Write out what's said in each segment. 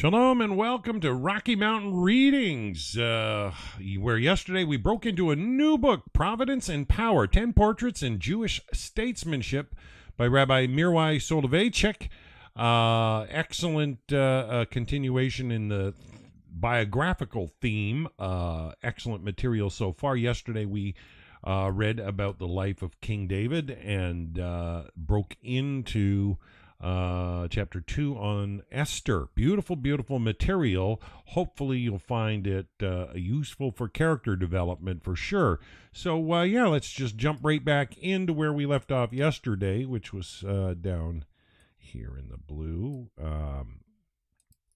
Shalom and welcome to Rocky Mountain Readings, where yesterday we broke into a new book, Providence and Power, 10 Portraits in Jewish Statesmanship by Rabbi Meir Soloveichik. Excellent continuation in the biographical theme. Excellent material so far. Yesterday we read about the life of King David and broke into chapter 2 on Esther. Beautiful, beautiful material. Hopefully you'll find it useful for character development for sure. So, let's just jump right back into where we left off yesterday, which was down here in the blue.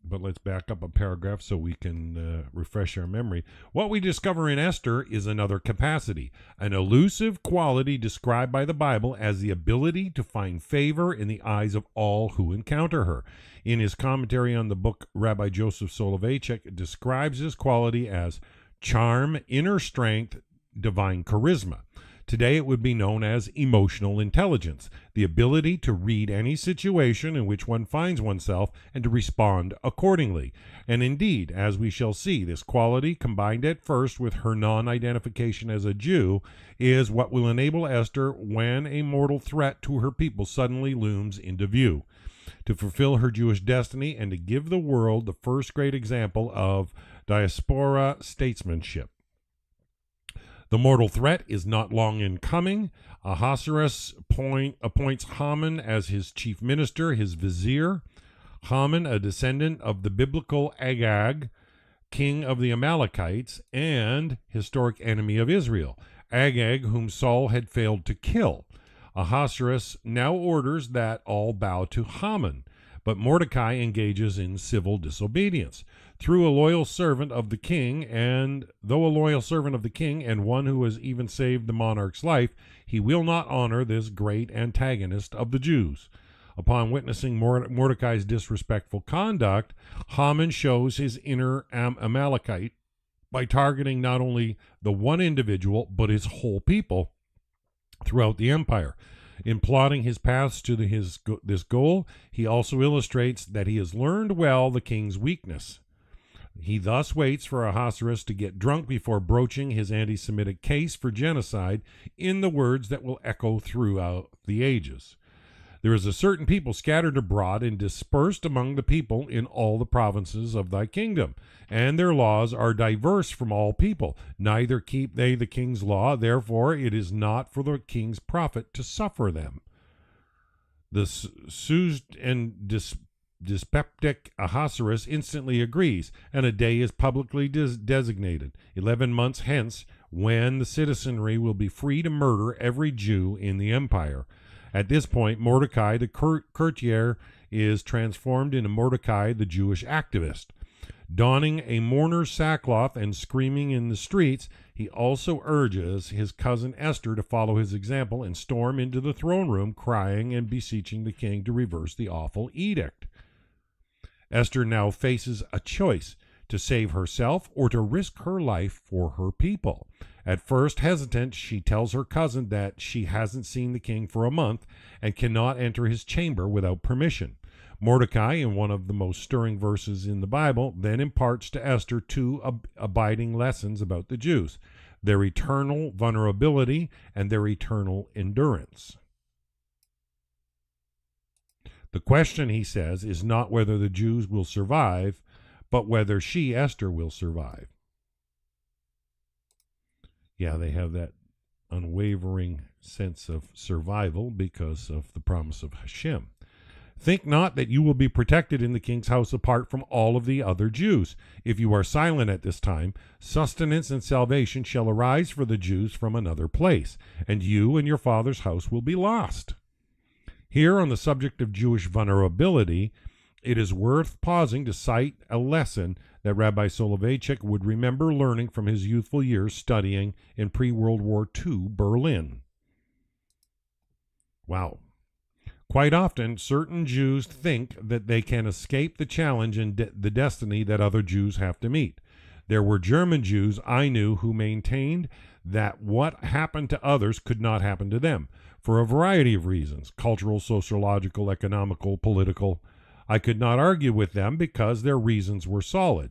But let's back up a paragraph so we can refresh our memory. What we discover in Esther is another capacity, an elusive quality described by the Bible as the ability to find favor in the eyes of all who encounter her. In his commentary on the book, Rabbi Joseph Soloveichik describes this quality as charm, inner strength, divine charisma. Today it would be known as emotional intelligence, the ability to read any situation in which one finds oneself and to respond accordingly. And indeed, as we shall see, this quality, combined at first with her non-identification as a Jew, is what will enable Esther when a mortal threat to her people suddenly looms into view, to fulfill her Jewish destiny and to give the world the first great example of diaspora statesmanship. The mortal threat is not long in coming. Ahasuerus appoints Haman as his chief minister, his vizier. Haman, a descendant of the biblical Agag, king of the Amalekites, and historic enemy of Israel. Agag, whom Saul had failed to kill. Ahasuerus now orders that all bow to Haman, but Mordecai engages in civil disobedience. Though a loyal servant of the king and one who has even saved the monarch's life, he will not honor this great antagonist of the Jews. Upon witnessing Mordecai's disrespectful conduct, Haman shows his inner Amalekite by targeting not only the one individual, but his whole people throughout the empire. In plotting his paths to this goal, he also illustrates that he has learned well the king's weakness. He thus waits for Ahasuerus to get drunk before broaching his anti-Semitic case for genocide in the words that will echo throughout the ages. There is a certain people scattered abroad and dispersed among the people in all the provinces of thy kingdom, and their laws are diverse from all people. Neither keep they the king's law, therefore it is not for the king's profit to suffer them. The soothed and dyspeptic Ahasuerus instantly agrees, and a day is publicly designated, 11 months hence, when the citizenry will be free to murder every Jew in the empire. At this point, Mordecai, the courtier, is transformed into Mordecai, the Jewish activist. Donning a mourner's sackcloth and screaming in the streets, he also urges his cousin Esther to follow his example and storm into the throne room, crying and beseeching the king to reverse the awful edict. Esther now faces a choice, to save herself or to risk her life for her people. At first hesitant, she tells her cousin that she hasn't seen the king for a month and cannot enter his chamber without permission. Mordecai, in one of the most stirring verses in the Bible, then imparts to Esther two abiding lessons about the Jews, their eternal vulnerability and their eternal endurance. The question, he says, is not whether the Jews will survive, but whether she, Esther, will survive. Yeah, they have that unwavering sense of survival because of the promise of Hashem. Think not that you will be protected in the king's house apart from all of the other Jews. If you are silent at this time, sustenance and salvation shall arise for the Jews from another place, and you and your father's house will be lost. Here, on the subject of Jewish vulnerability, it is worth pausing to cite a lesson that Rabbi Soloveichik would remember learning from his youthful years studying in pre-World War II Berlin. Wow. Quite often, certain Jews think that they can escape the challenge and the destiny that other Jews have to meet. There were German Jews I knew who maintained that what happened to others could not happen to them, for a variety of reasons, cultural, sociological, economical, political. I could not argue with them because their reasons were solid.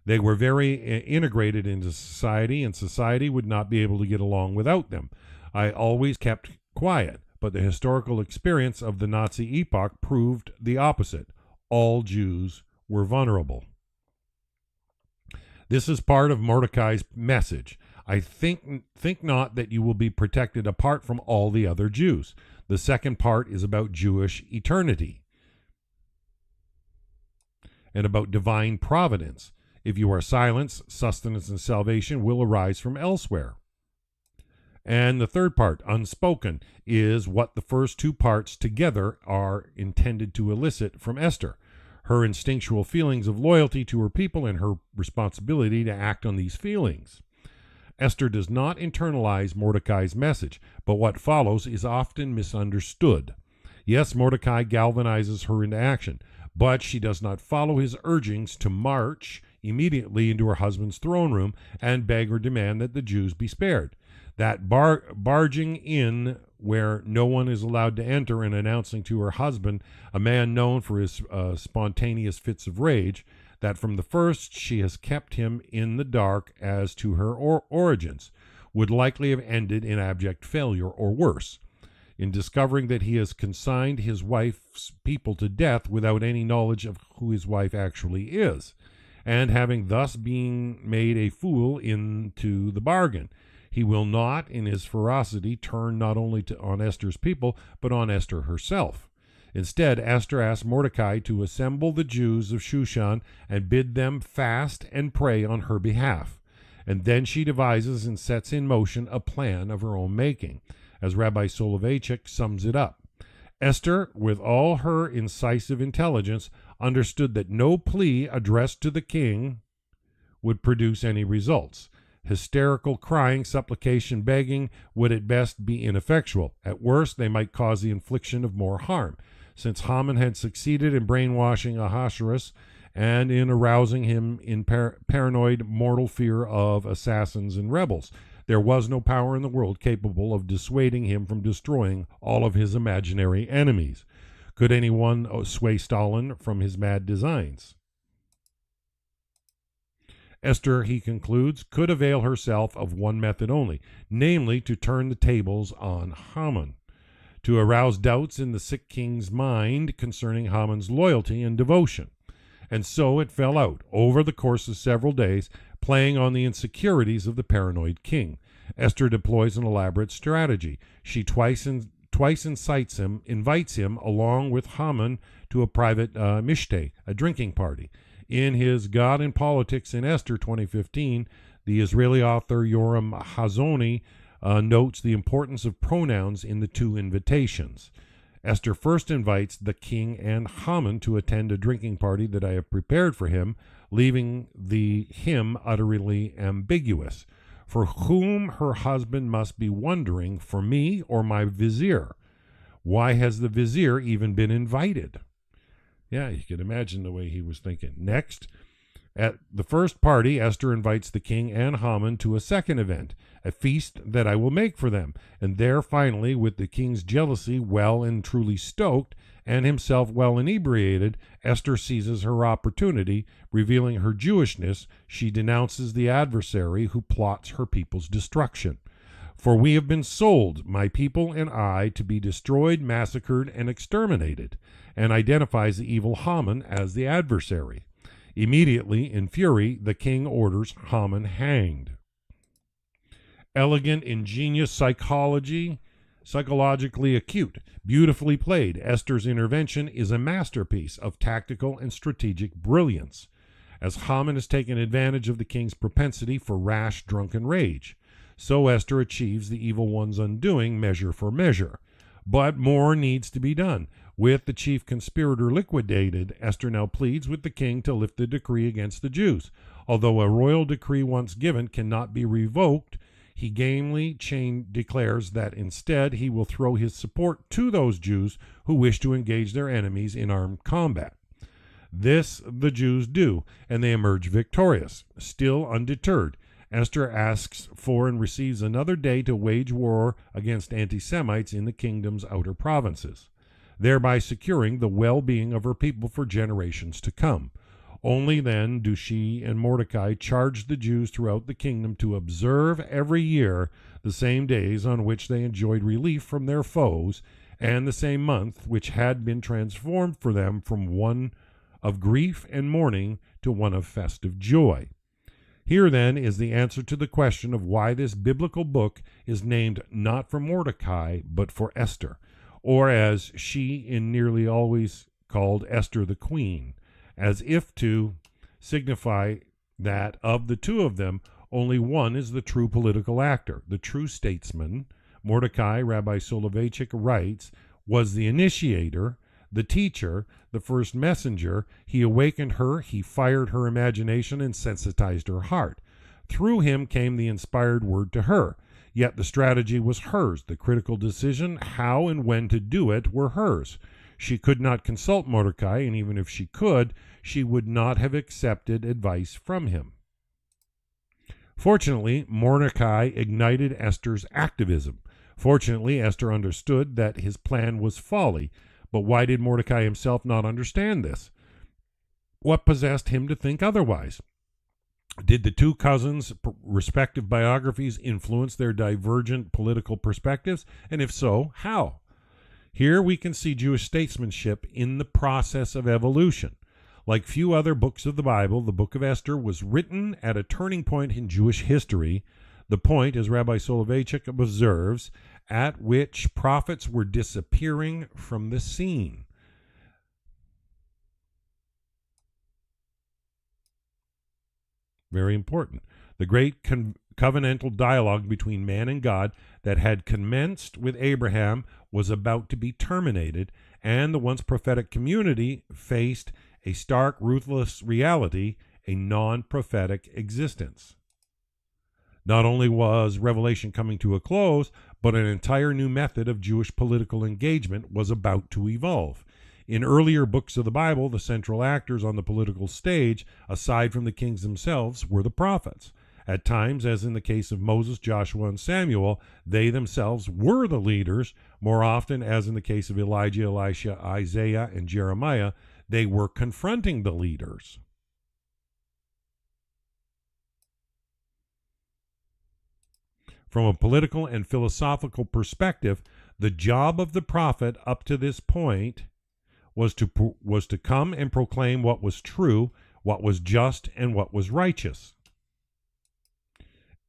They were very integrated into society, and society would not be able to get along without them. I always kept quiet, but the historical experience of the Nazi epoch proved the opposite. All Jews were vulnerable. This is part of Mordecai's message. I think not that you will be protected apart from all the other Jews. The second part is about Jewish eternity and about divine providence. If you are silenced, sustenance and salvation will arise from elsewhere. And the third part, unspoken, is what the first two parts together are intended to elicit from Esther. Her instinctual feelings of loyalty to her people and her responsibility to act on these feelings. Esther does not internalize Mordecai's message, but what follows is often misunderstood. Yes, Mordecai galvanizes her into action, but she does not follow his urgings to march immediately into her husband's throne room and beg or demand that the Jews be spared. That barging in where no one is allowed to enter and announcing to her husband, a man known for his spontaneous fits of rage, that from the first she has kept him in the dark as to her origins, would likely have ended in abject failure or worse. In discovering that he has consigned his wife's people to death without any knowledge of who his wife actually is, and having thus been made a fool into the bargain. He will not, in his ferocity, turn not only on Esther's people, but on Esther herself. Instead, Esther asks Mordecai to assemble the Jews of Shushan and bid them fast and pray on her behalf. And then she devises and sets in motion a plan of her own making, as Rabbi Soloveichik sums it up. Esther, with all her incisive intelligence, understood that no plea addressed to the king would produce any results. Hysterical crying, supplication, begging would at best be ineffectual. At worst, they might cause the infliction of more harm. Since Haman had succeeded in brainwashing Ahasuerus and in arousing him in paranoid mortal fear of assassins and rebels, there was no power in the world capable of dissuading him from destroying all of his imaginary enemies. Could anyone sway Stalin from his mad designs? Esther, he concludes, could avail herself of one method only, namely to turn the tables on Haman, to arouse doubts in the sick king's mind concerning Haman's loyalty and devotion. And so it fell out, over the course of several days, playing on the insecurities of the paranoid king. Esther deploys an elaborate strategy. She twice invites him, along with Haman, to a private mishteh, a drinking party. In his God and Politics in Esther 2015, the Israeli author Yoram Hazony notes the importance of pronouns in the two invitations. Esther first invites the king and Haman to attend a drinking party that I have prepared for him, leaving the him utterly ambiguous. For whom her husband must be wondering, for me or my vizier? Why has the vizier even been invited? Yeah, you can imagine the way he was thinking. Next, at the first party, Esther invites the king and Haman to a second event, a feast that I will make for them. And there, finally, with the king's jealousy well and truly stoked, and himself well inebriated, Esther seizes her opportunity. Revealing her Jewishness, she denounces the adversary who plots her people's destruction. For we have been sold, my people and I, to be destroyed, massacred, and exterminated, and identifies the evil Haman as the adversary. Immediately, in fury, the king orders Haman hanged. Elegant, ingenious psychologically acute, beautifully played, Esther's intervention is a masterpiece of tactical and strategic brilliance, as Haman has taken advantage of the king's propensity for rash, drunken rage. So Esther achieves the evil one's undoing measure for measure. But more needs to be done. With the chief conspirator liquidated, Esther now pleads with the king to lift the decree against the Jews. Although a royal decree once given cannot be revoked, he gamely declares that instead he will throw his support to those Jews who wish to engage their enemies in armed combat. This the Jews do, and they emerge victorious. Still undeterred, Esther asks for and receives another day to wage war against anti-Semites in the kingdom's outer provinces. thereby securing the well-being of her people for generations to come. Only then do she and Mordecai charge the Jews throughout the kingdom to observe every year the same days on which they enjoyed relief from their foes, and the same month which had been transformed for them from one of grief and mourning to one of festive joy. Here, then, is the answer to the question of why this biblical book is named not for Mordecai, but for Esther, or as she in nearly always called Esther the Queen, as if to signify that of the two of them, only one is the true political actor, the true statesman. Mordecai, Rabbi Soloveichik writes, was the initiator, the teacher, the first messenger. He awakened her, he fired her imagination and sensitized her heart. Through him came the inspired word to her. Yet the strategy was hers. The critical decision, how and when to do it, were hers. She could not consult Mordecai, and even if she could, she would not have accepted advice from him. Fortunately, Mordecai ignited Esther's activism. Fortunately, Esther understood that his plan was folly. But why did Mordecai himself not understand this? What possessed him to think otherwise? Did the two cousins' respective biographies influence their divergent political perspectives? And if so, how? Here we can see Jewish statesmanship in the process of evolution. Like few other books of the Bible, the book of Esther was written at a turning point in Jewish history, the point, as Rabbi Soloveichik observes, at which prophets were disappearing from the scene. Very important. The great covenantal dialogue between man and God that had commenced with Abraham was about to be terminated, and the once prophetic community faced a stark, ruthless reality, a non-prophetic existence. Not only was Revelation coming to a close, but an entire new method of Jewish political engagement was about to evolve. In earlier books of the Bible, the central actors on the political stage, aside from the kings themselves, were the prophets. At times, as in the case of Moses, Joshua, and Samuel, they themselves were the leaders. More often, as in the case of Elijah, Elisha, Isaiah, and Jeremiah, they were confronting the leaders. From a political and philosophical perspective, the job of the prophet up to this point was to come and proclaim what was true, what was just, and what was righteous.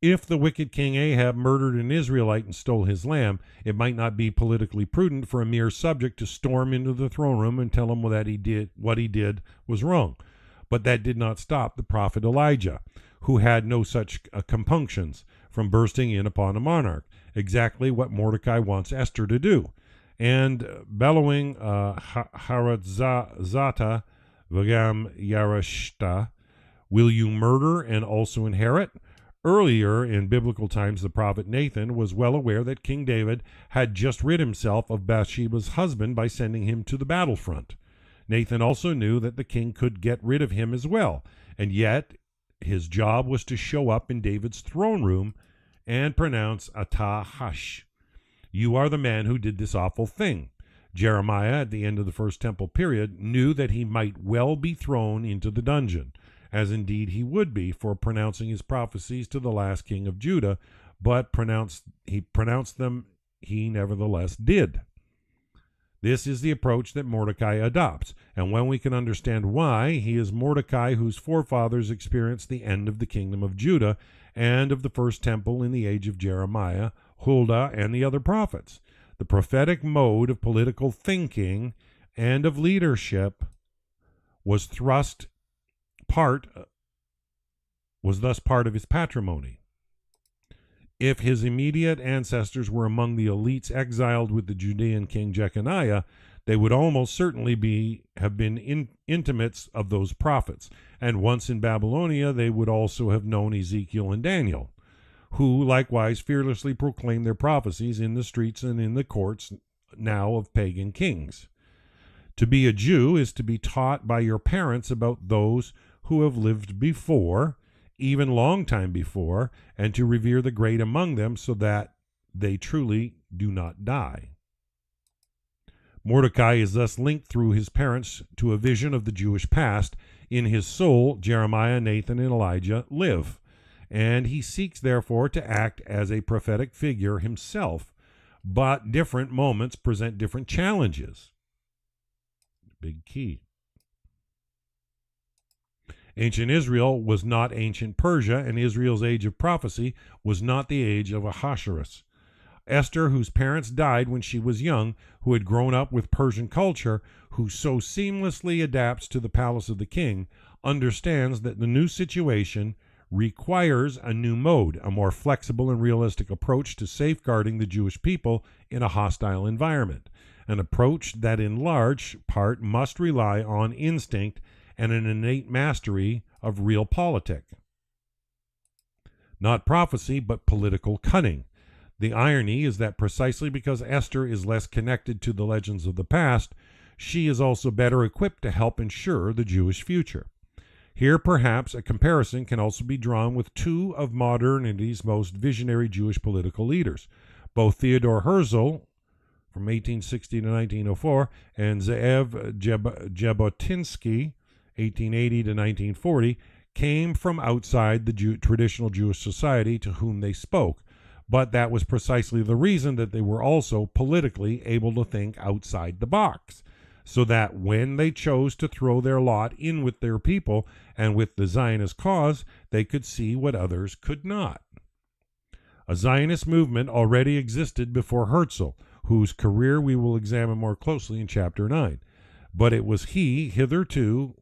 If the wicked king Ahab murdered an Israelite and stole his lamb, it might not be politically prudent for a mere subject to storm into the throne room and tell him that what he did was wrong. But that did not stop the prophet Elijah, who had no such compunctions, from bursting in upon a monarch, exactly what Mordecai wants Esther to do. And bellowing, Haratzata v'gam yarashta, will you murder and also inherit? Earlier in biblical times, the prophet Nathan was well aware that King David had just rid himself of Bathsheba's husband by sending him to the battlefront. Nathan also knew that the king could get rid of him as well, and yet his job was to show up in David's throne room and pronounce Atah Hash. You are the man who did this awful thing. Jeremiah, at the end of the First Temple period, knew that he might well be thrown into the dungeon, as indeed he would be for pronouncing his prophecies to the last king of Judah, but he nevertheless did. This is the approach that Mordecai adopts, and when we can understand why, he is Mordecai whose forefathers experienced the end of the kingdom of Judah and of the first temple in the age of Jeremiah, Huldah, and the other prophets. The prophetic mode of political thinking and of leadership was thus part of his patrimony. If his immediate ancestors were among the elites exiled with the Judean king Jeconiah, they would almost certainly have been intimates of those prophets, and once in Babylonia they would also have known Ezekiel and Daniel, who likewise fearlessly proclaimed their prophecies in the streets and in the courts now of pagan kings. To be a Jew is to be taught by your parents about those who have lived before, even long time before, and to revere the great among them so that they truly do not die. Mordecai is thus linked through his parents to a vision of the Jewish past. In his soul, Jeremiah, Nathan, and Elijah live, and he seeks, therefore, to act as a prophetic figure himself, but different moments present different challenges. Big key. Ancient Israel was not ancient Persia, and Israel's age of prophecy was not the age of Ahasuerus. Esther, whose parents died when she was young, who had grown up with Persian culture, who so seamlessly adapts to the palace of the king, understands that the new situation requires a new mode, a more flexible and realistic approach to safeguarding the Jewish people in a hostile environment, an approach that in large part must rely on instinct and an innate mastery of realpolitik. Not prophecy, but political cunning. The irony is that precisely because Esther is less connected to the legends of the past, she is also better equipped to help ensure the Jewish future. Here, perhaps, a comparison can also be drawn with two of modernity's most visionary Jewish political leaders, both Theodor Herzl, from 1860 to 1904, and Ze'ev Jabotinsky, 1880 to 1940, came from outside the traditional Jewish society to whom they spoke, but that was precisely the reason that they were also politically able to think outside the box, so that when they chose to throw their lot in with their people and with the Zionist cause, they could see what others could not. A Zionist movement already existed before Herzl, whose career we will examine more closely in Chapter 9, but it was he, hitherto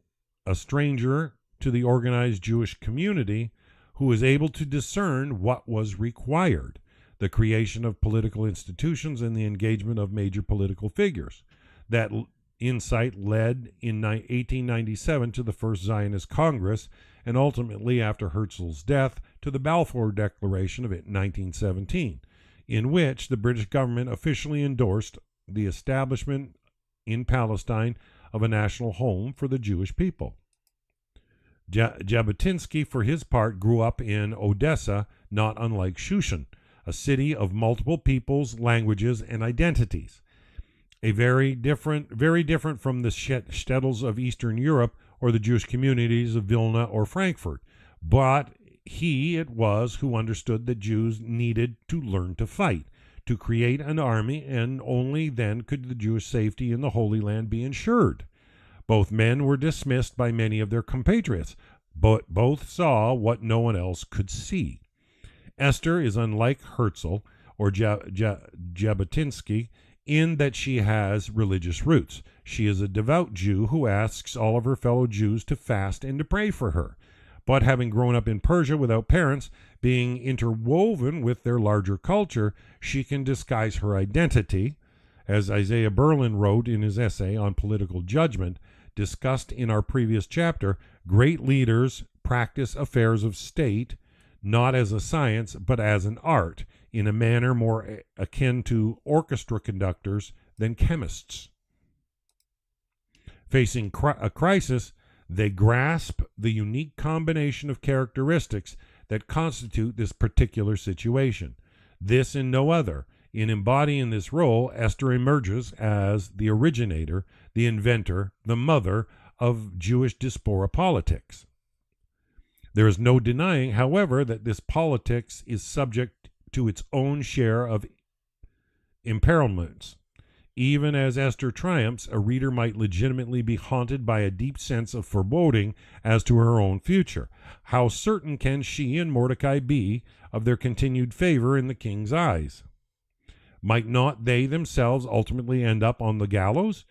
a stranger to the organized Jewish community, who was able to discern what was required, the creation of political institutions and the engagement of major political figures. That insight led in 1897 to the first Zionist Congress, and ultimately, after Herzl's death, to the Balfour Declaration of 1917, in which the British government officially endorsed the establishment in Palestine of a national home for the Jewish people. Jabotinsky, for his part, grew up in Odessa, not unlike Shushan, a city of multiple peoples, languages, and identities. Very different from the shtetls of Eastern Europe or the Jewish communities of Vilna or Frankfurt. But he it was who understood that Jews needed to learn to fight, to create an army, and only then could the Jewish safety in the Holy Land be ensured. Both men were dismissed by many of their compatriots, but both saw what no one else could see. Esther is unlike Herzl or Jabotinsky in that she has religious roots. She is a devout Jew who asks all of her fellow Jews to fast and to pray for her. But having grown up in Persia without parents, being interwoven with their larger culture, she can disguise her identity, as Isaiah Berlin wrote in his essay on political judgment, discussed in our previous chapter. Great leaders practice affairs of state, not as a science, but as an art, in a manner more akin to orchestra conductors than chemists. Facing a crisis, they grasp the unique combination of characteristics that constitute this particular situation. This and no other. In embodying this role, Esther emerges as the originator, the inventor, the mother of Jewish diaspora politics. There is no denying, however, that this politics is subject to its own share of imperilements. Even as Esther triumphs, a reader might legitimately be haunted by a deep sense of foreboding as to her own future. How certain can she and Mordecai be of their continued favor in the king's eyes? Might not they themselves ultimately end up on the gallows?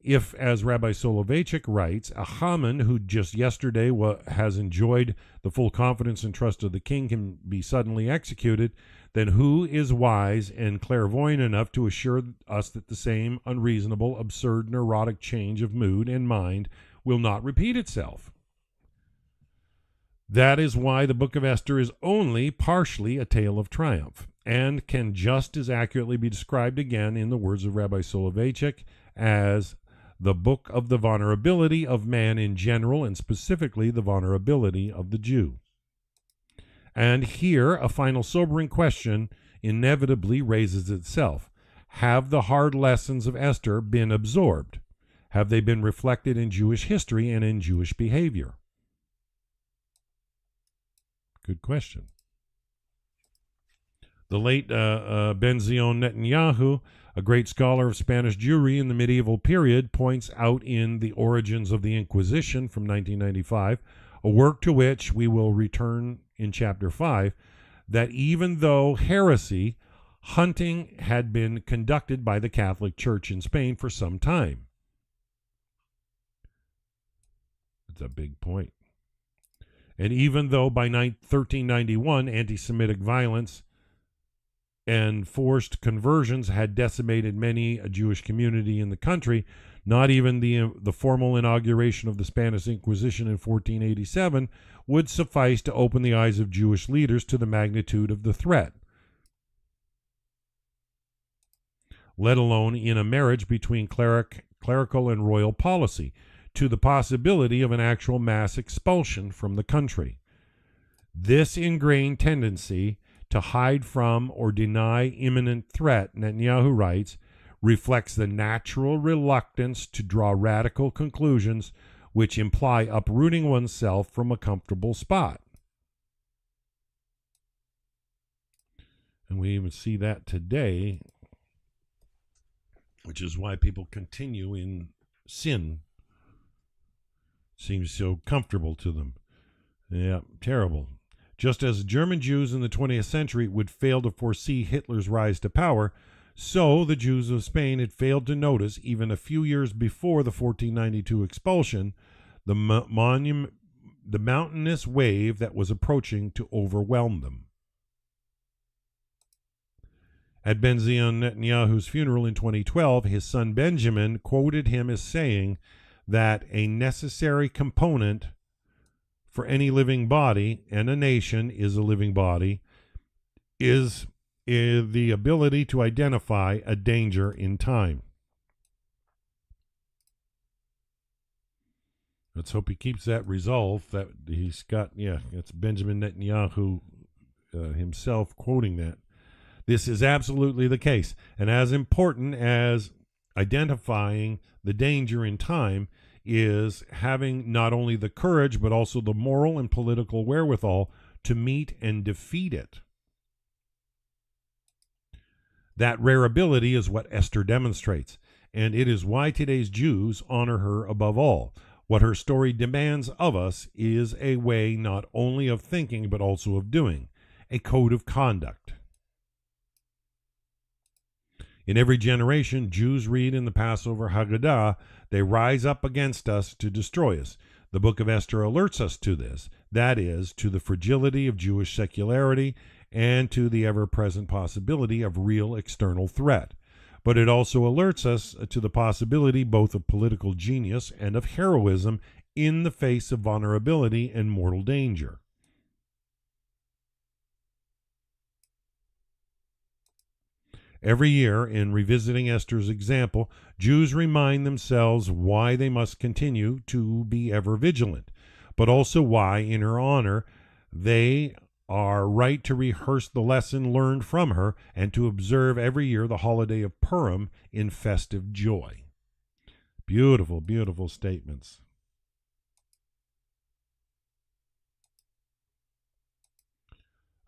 If, as Rabbi Soloveichik writes, a Haman who just yesterday has enjoyed the full confidence and trust of the king can be suddenly executed, then who is wise and clairvoyant enough to assure us that the same unreasonable, absurd, neurotic change of mood and mind will not repeat itself? That is why the book of Esther is only partially a tale of triumph, and can just as accurately be described again in the words of Rabbi Soloveichik as the book of the vulnerability of man in general, and specifically the vulnerability of the Jew. And here a final sobering question inevitably raises itself. Have the hard lessons of Esther been absorbed? Have they been reflected in Jewish history and in Jewish behavior? Good question. The late Ben-Zion Netanyahu, a great scholar of Spanish Jewry in the medieval period, points out in The Origins of the Inquisition from 1995, a work to which we will return in Chapter 5, that even though heresy, hunting had been conducted by the Catholic Church in Spain for some time. That's a big point. And even though by 1391 anti-Semitic violence and forced conversions had decimated many a Jewish community in the country, not even the formal inauguration of the Spanish Inquisition in 1487 would suffice to open the eyes of Jewish leaders to the magnitude of the threat, let alone in a marriage between clerical and royal policy, to the possibility of an actual mass expulsion from the country. This ingrained tendency to hide from or deny imminent threat, Netanyahu writes, reflects the natural reluctance to draw radical conclusions which imply uprooting oneself from a comfortable spot. And we even see that today, which is why people continue in sin. Seems so comfortable to them. Yeah, terrible. Just as German Jews in the 20th century would fail to foresee Hitler's rise to power, so the Jews of Spain had failed to notice, even a few years before the 1492 expulsion, the mountainous wave that was approaching to overwhelm them. At Ben-Zion Netanyahu's funeral in 2012, his son Benjamin quoted him as saying that a necessary component for any living body, and a nation is a living body, is the ability to identify a danger in time. Let's hope he keeps that resolve that he's got. Yeah, it's Benjamin Netanyahu himself quoting that. This is absolutely the case. And as important as identifying the danger in time is having not only the courage, but also the moral and political wherewithal to meet and defeat it. That rare ability is what Esther demonstrates, and it is why today's Jews honor her above all. What her story demands of us is a way not only of thinking, but also of doing, a code of conduct. In every generation, Jews read in the Passover Haggadah, they rise up against us to destroy us. The book of Esther alerts us to this, that is, to the fragility of Jewish secularity and to the ever-present possibility of real external threat. But it also alerts us to the possibility both of political genius and of heroism in the face of vulnerability and mortal danger. Every year, in revisiting Esther's example, Jews remind themselves why they must continue to be ever vigilant, but also why, in her honor, they are right to rehearse the lesson learned from her and to observe every year the holiday of Purim in festive joy. Beautiful, beautiful statements.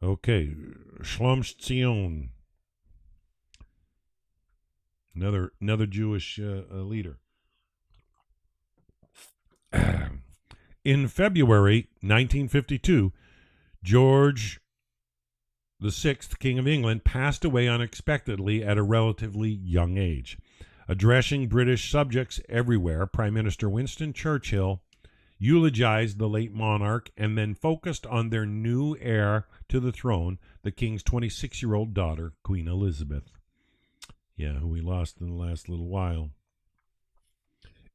Okay, Shlom Tzion. Another Jewish leader. In February 1952, George VI, King of England, passed away unexpectedly at a relatively young age. Addressing British subjects everywhere, Prime Minister Winston Churchill eulogized the late monarch and then focused on their new heir to the throne, the king's 26-year-old daughter, Queen Elizabeth. Yeah, who we lost in the last little while.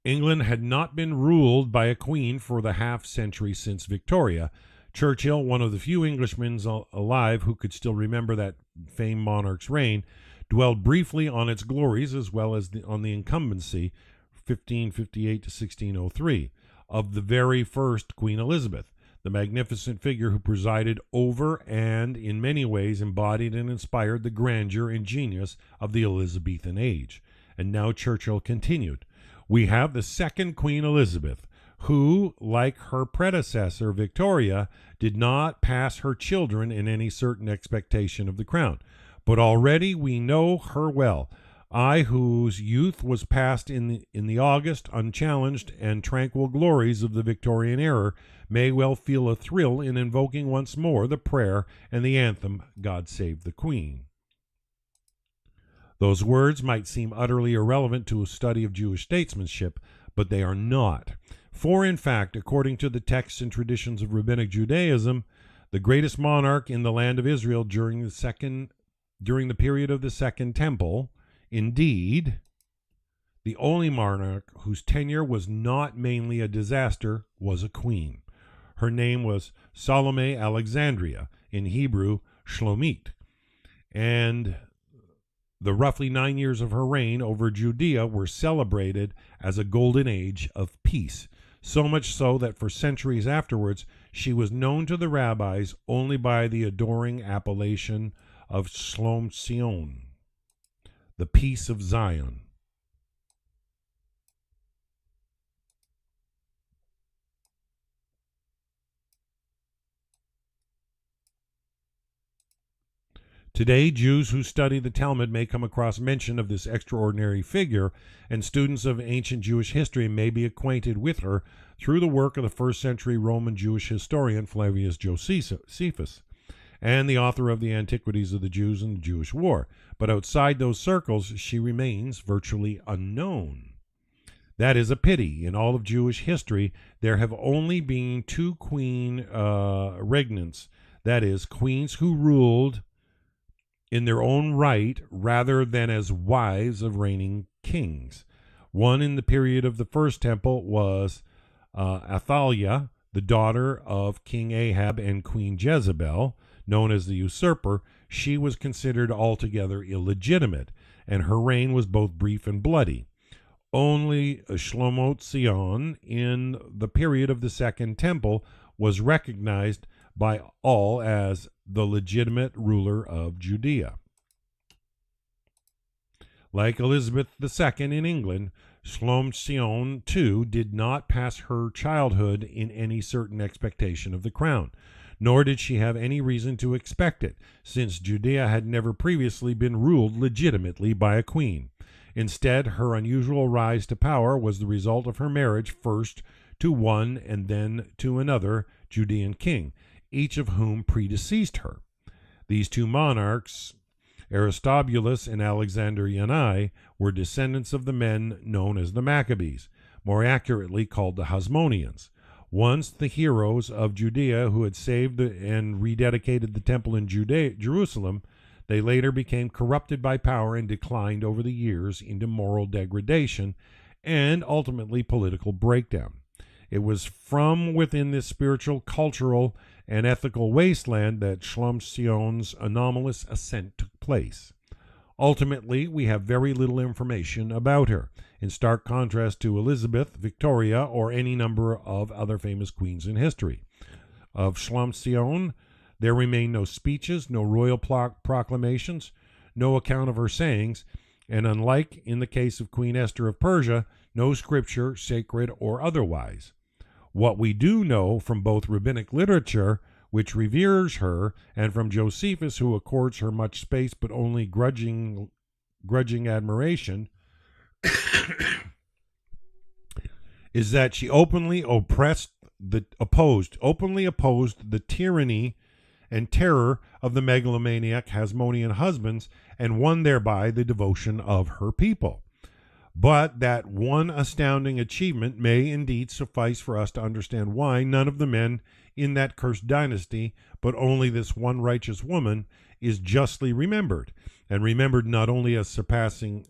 England had not been ruled by a queen for the half-century since Victoria. Churchill, one of the few Englishmen alive who could still remember that famed monarch's reign, dwelled briefly on its glories as well as on the incumbency, 1558 to 1603, of the very first Queen Elizabeth. the magnificent figure who presided over and, in many ways, embodied and inspired the grandeur and genius of the Elizabethan age. And now Churchill continued, "We have the second Queen Elizabeth, who, like her predecessor Victoria, did not pass her children in any certain expectation of the crown. But already we know her well. I, whose youth was passed in the august, unchallenged, and tranquil glories of the Victorian era, may well feel a thrill in invoking once more the prayer and the anthem, God Save the Queen." Those words might seem utterly irrelevant to a study of Jewish statesmanship, but they are not. For, in fact, according to the texts and traditions of Rabbinic Judaism, the greatest monarch in the land of Israel during the period of the Second Temple, indeed, the only monarch whose tenure was not mainly a disaster, was a queen. Her name was Salome Alexandria, in Hebrew, Shlomit, and the roughly 9 years of her reign over Judea were celebrated as a golden age of peace, so much so that for centuries afterwards she was known to the rabbis only by the adoring appellation of Shlom Zion, the peace of Zion. Today, Jews who study the Talmud may come across mention of this extraordinary figure, and students of ancient Jewish history may be acquainted with her through the work of the first-century Roman Jewish historian Flavius Josephus, and the author of the Antiquities of the Jews and the Jewish War. But outside those circles, she remains virtually unknown. That is a pity. In all of Jewish history, there have only been two queen regnants, that is, queens who ruled in their own right rather than as wives of reigning kings. One in the period of the First Temple was Athaliah, the daughter of King Ahab and Queen Jezebel, known as the usurper. She was considered altogether illegitimate, and her reign was both brief and bloody. Only Shlomo Zion, in the period of the Second Temple, was recognized by all as the legitimate ruler of Judea. Like Elizabeth II in England, Shlomo Zion, too, did not pass her childhood in any certain expectation of the crown, nor did she have any reason to expect it, since Judea had never previously been ruled legitimately by a queen. Instead, her unusual rise to power was the result of her marriage first to one and then to another Judean king, each of whom predeceased her. These two monarchs, Aristobulus and Alexander Yanai, were descendants of the men known as the Maccabees, more accurately called the Hasmoneans. Once the heroes of Judea who had saved and rededicated the temple in Jerusalem, they later became corrupted by power and declined over the years into moral degradation and ultimately political breakdown. It was from within this spiritual, cultural, and ethical wasteland that Shlomo Zion's anomalous ascent took place. Ultimately, we have very little information about her, in stark contrast to Elizabeth, Victoria, or any number of other famous queens in history. Of Shlomo Zion, there remain no speeches, no royal proclamations, no account of her sayings, and unlike in the case of Queen Esther of Persia, no scripture, sacred or otherwise. What we do know from both rabbinic literature, which reveres her, and from Josephus, who accords her much space but only grudging admiration, is that she openly opposed the tyranny and terror of the megalomaniac Hasmonean husbands and won thereby the devotion of her people. But that one astounding achievement may indeed suffice for us to understand why none of the men in that cursed dynasty, but only this one righteous woman, is justly remembered, and remembered not only as surpassing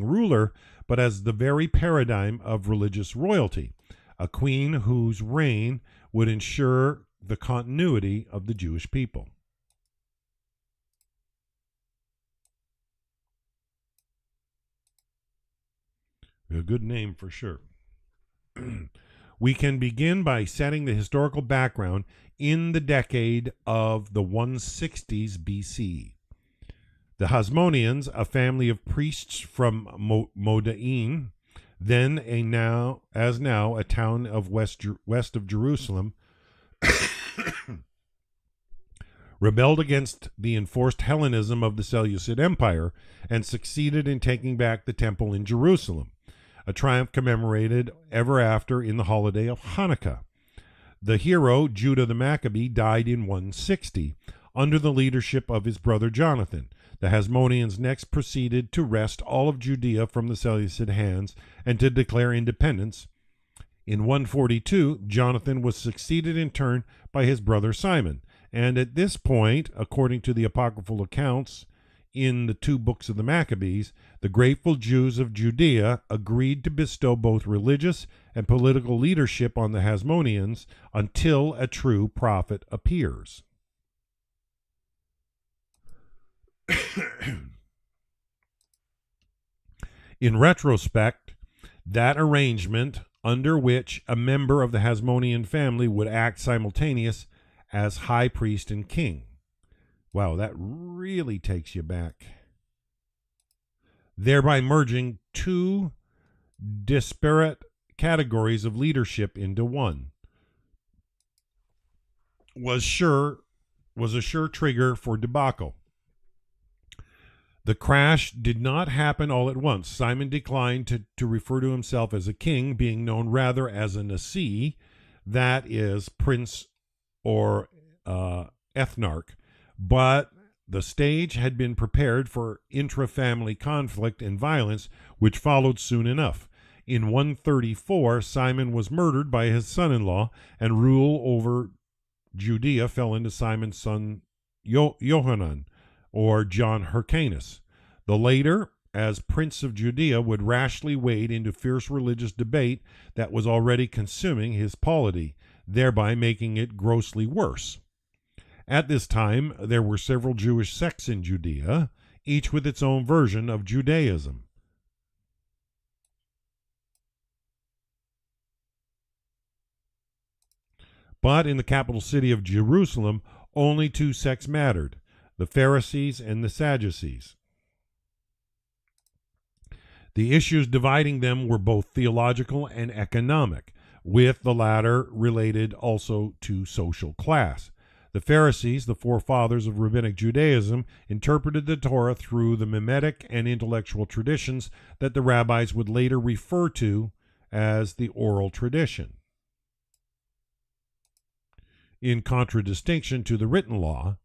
ruler, but as the very paradigm of religious royalty, a queen whose reign would ensure the continuity of the Jewish people. A good name for sure. We can begin by setting the historical background in the decade of the 160s BC. The Hasmoneans, a family of priests from Modain, then now a town of west of Jerusalem, rebelled against the enforced Hellenism of the Seleucid Empire and succeeded in taking back the temple in Jerusalem, a triumph commemorated ever after in the holiday of Hanukkah. The hero, Judah the Maccabee, died in 160 under the leadership of his brother Jonathan. The Hasmoneans next proceeded to wrest all of Judea from the Seleucid hands and to declare independence. In 142, Jonathan was succeeded in turn by his brother Simon, and at this point, according to the apocryphal accounts in the two books of the Maccabees, the grateful Jews of Judea agreed to bestow both religious and political leadership on the Hasmoneans until a true prophet appears. In retrospect, that arrangement under which a member of the Hasmonean family would act simultaneous as high priest and king. Wow, that really takes you back. Thereby merging two disparate categories of leadership into one. Was a sure trigger for debacle. The crash did not happen all at once. Simon declined to refer to himself as a king, being known rather as a nasi, that is, prince or ethnarch. But the stage had been prepared for intra-family conflict and violence, which followed soon enough. In 134, Simon was murdered by his son-in-law, and rule over Judea fell into Simon's son Johanan, or John Hyrcanus. The later, as Prince of Judea, would rashly wade into fierce religious debate that was already consuming his polity, thereby making it grossly worse. At this time, there were several Jewish sects in Judea, each with its own version of Judaism. But in the capital city of Jerusalem, only two sects mattered, the Pharisees and the Sadducees. The issues dividing them were both theological and economic, with the latter related also to social class. The Pharisees, the forefathers of rabbinic Judaism, interpreted the Torah through the mimetic and intellectual traditions that the rabbis would later refer to as the oral tradition. In contradistinction to the written law,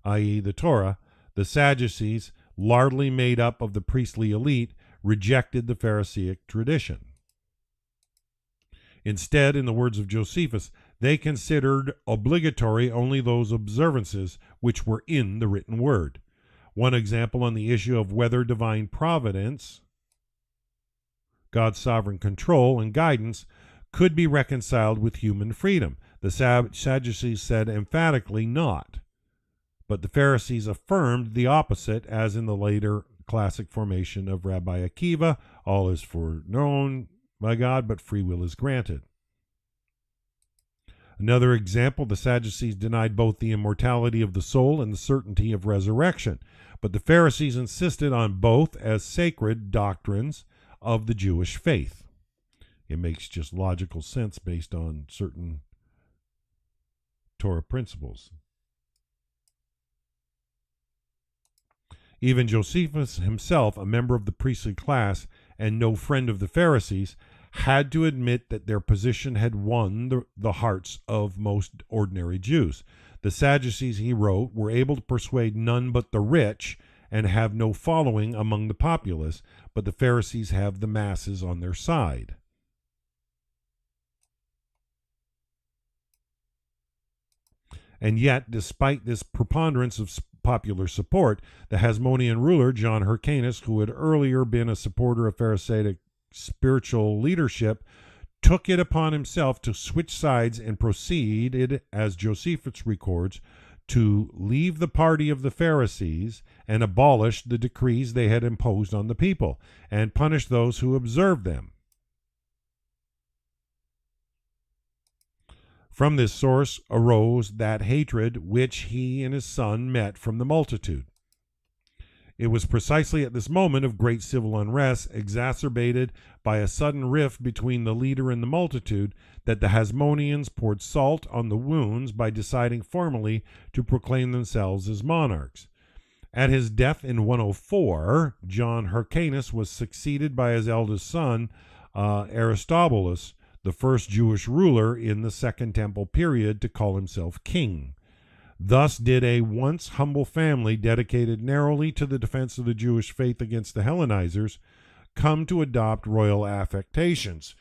i.e. the Torah, the Sadducees, largely made up of the priestly elite, rejected the Pharisaic tradition. Instead, in the words of Josephus, they considered obligatory only those observances which were in the written word. One example on the issue of whether divine providence, God's sovereign control and guidance, could be reconciled with human freedom. The Sadducees said emphatically not, but the Pharisees affirmed the opposite, as in the later classic formation of Rabbi Akiva, all is foreknown by God, but free will is granted. Another example, the Sadducees denied both the immortality of the soul and the certainty of resurrection, but the Pharisees insisted on both as sacred doctrines of the Jewish faith. It makes just logical sense based on certain Torah principles. Even Josephus himself, a member of the priestly class and no friend of the Pharisees, had to admit that their position had won the hearts of most ordinary Jews. The Sadducees, he wrote, were able to persuade none but the rich and have no following among the populace, but the Pharisees have the masses on their side. And yet, despite this preponderance of popular support, the Hasmonean ruler, John Hyrcanus, who had earlier been a supporter of Pharisaic spiritual leadership, took it upon himself to switch sides and proceeded, as Josephus records, to leave the party of the Pharisees and abolish the decrees they had imposed on the people and punish those who observed them. From this source arose that hatred which he and his son met from the multitude. It was precisely at this moment of great civil unrest, exacerbated by a sudden rift between the leader and the multitude, that the Hasmoneans poured salt on the wounds by deciding formally to proclaim themselves as monarchs. At his death in 104, John Hyrcanus was succeeded by his eldest son, Aristobulus, the first Jewish ruler in the Second Temple period, to call himself king. Thus did a once humble family dedicated narrowly to the defense of the Jewish faith against the Hellenizers come to adopt royal affectations.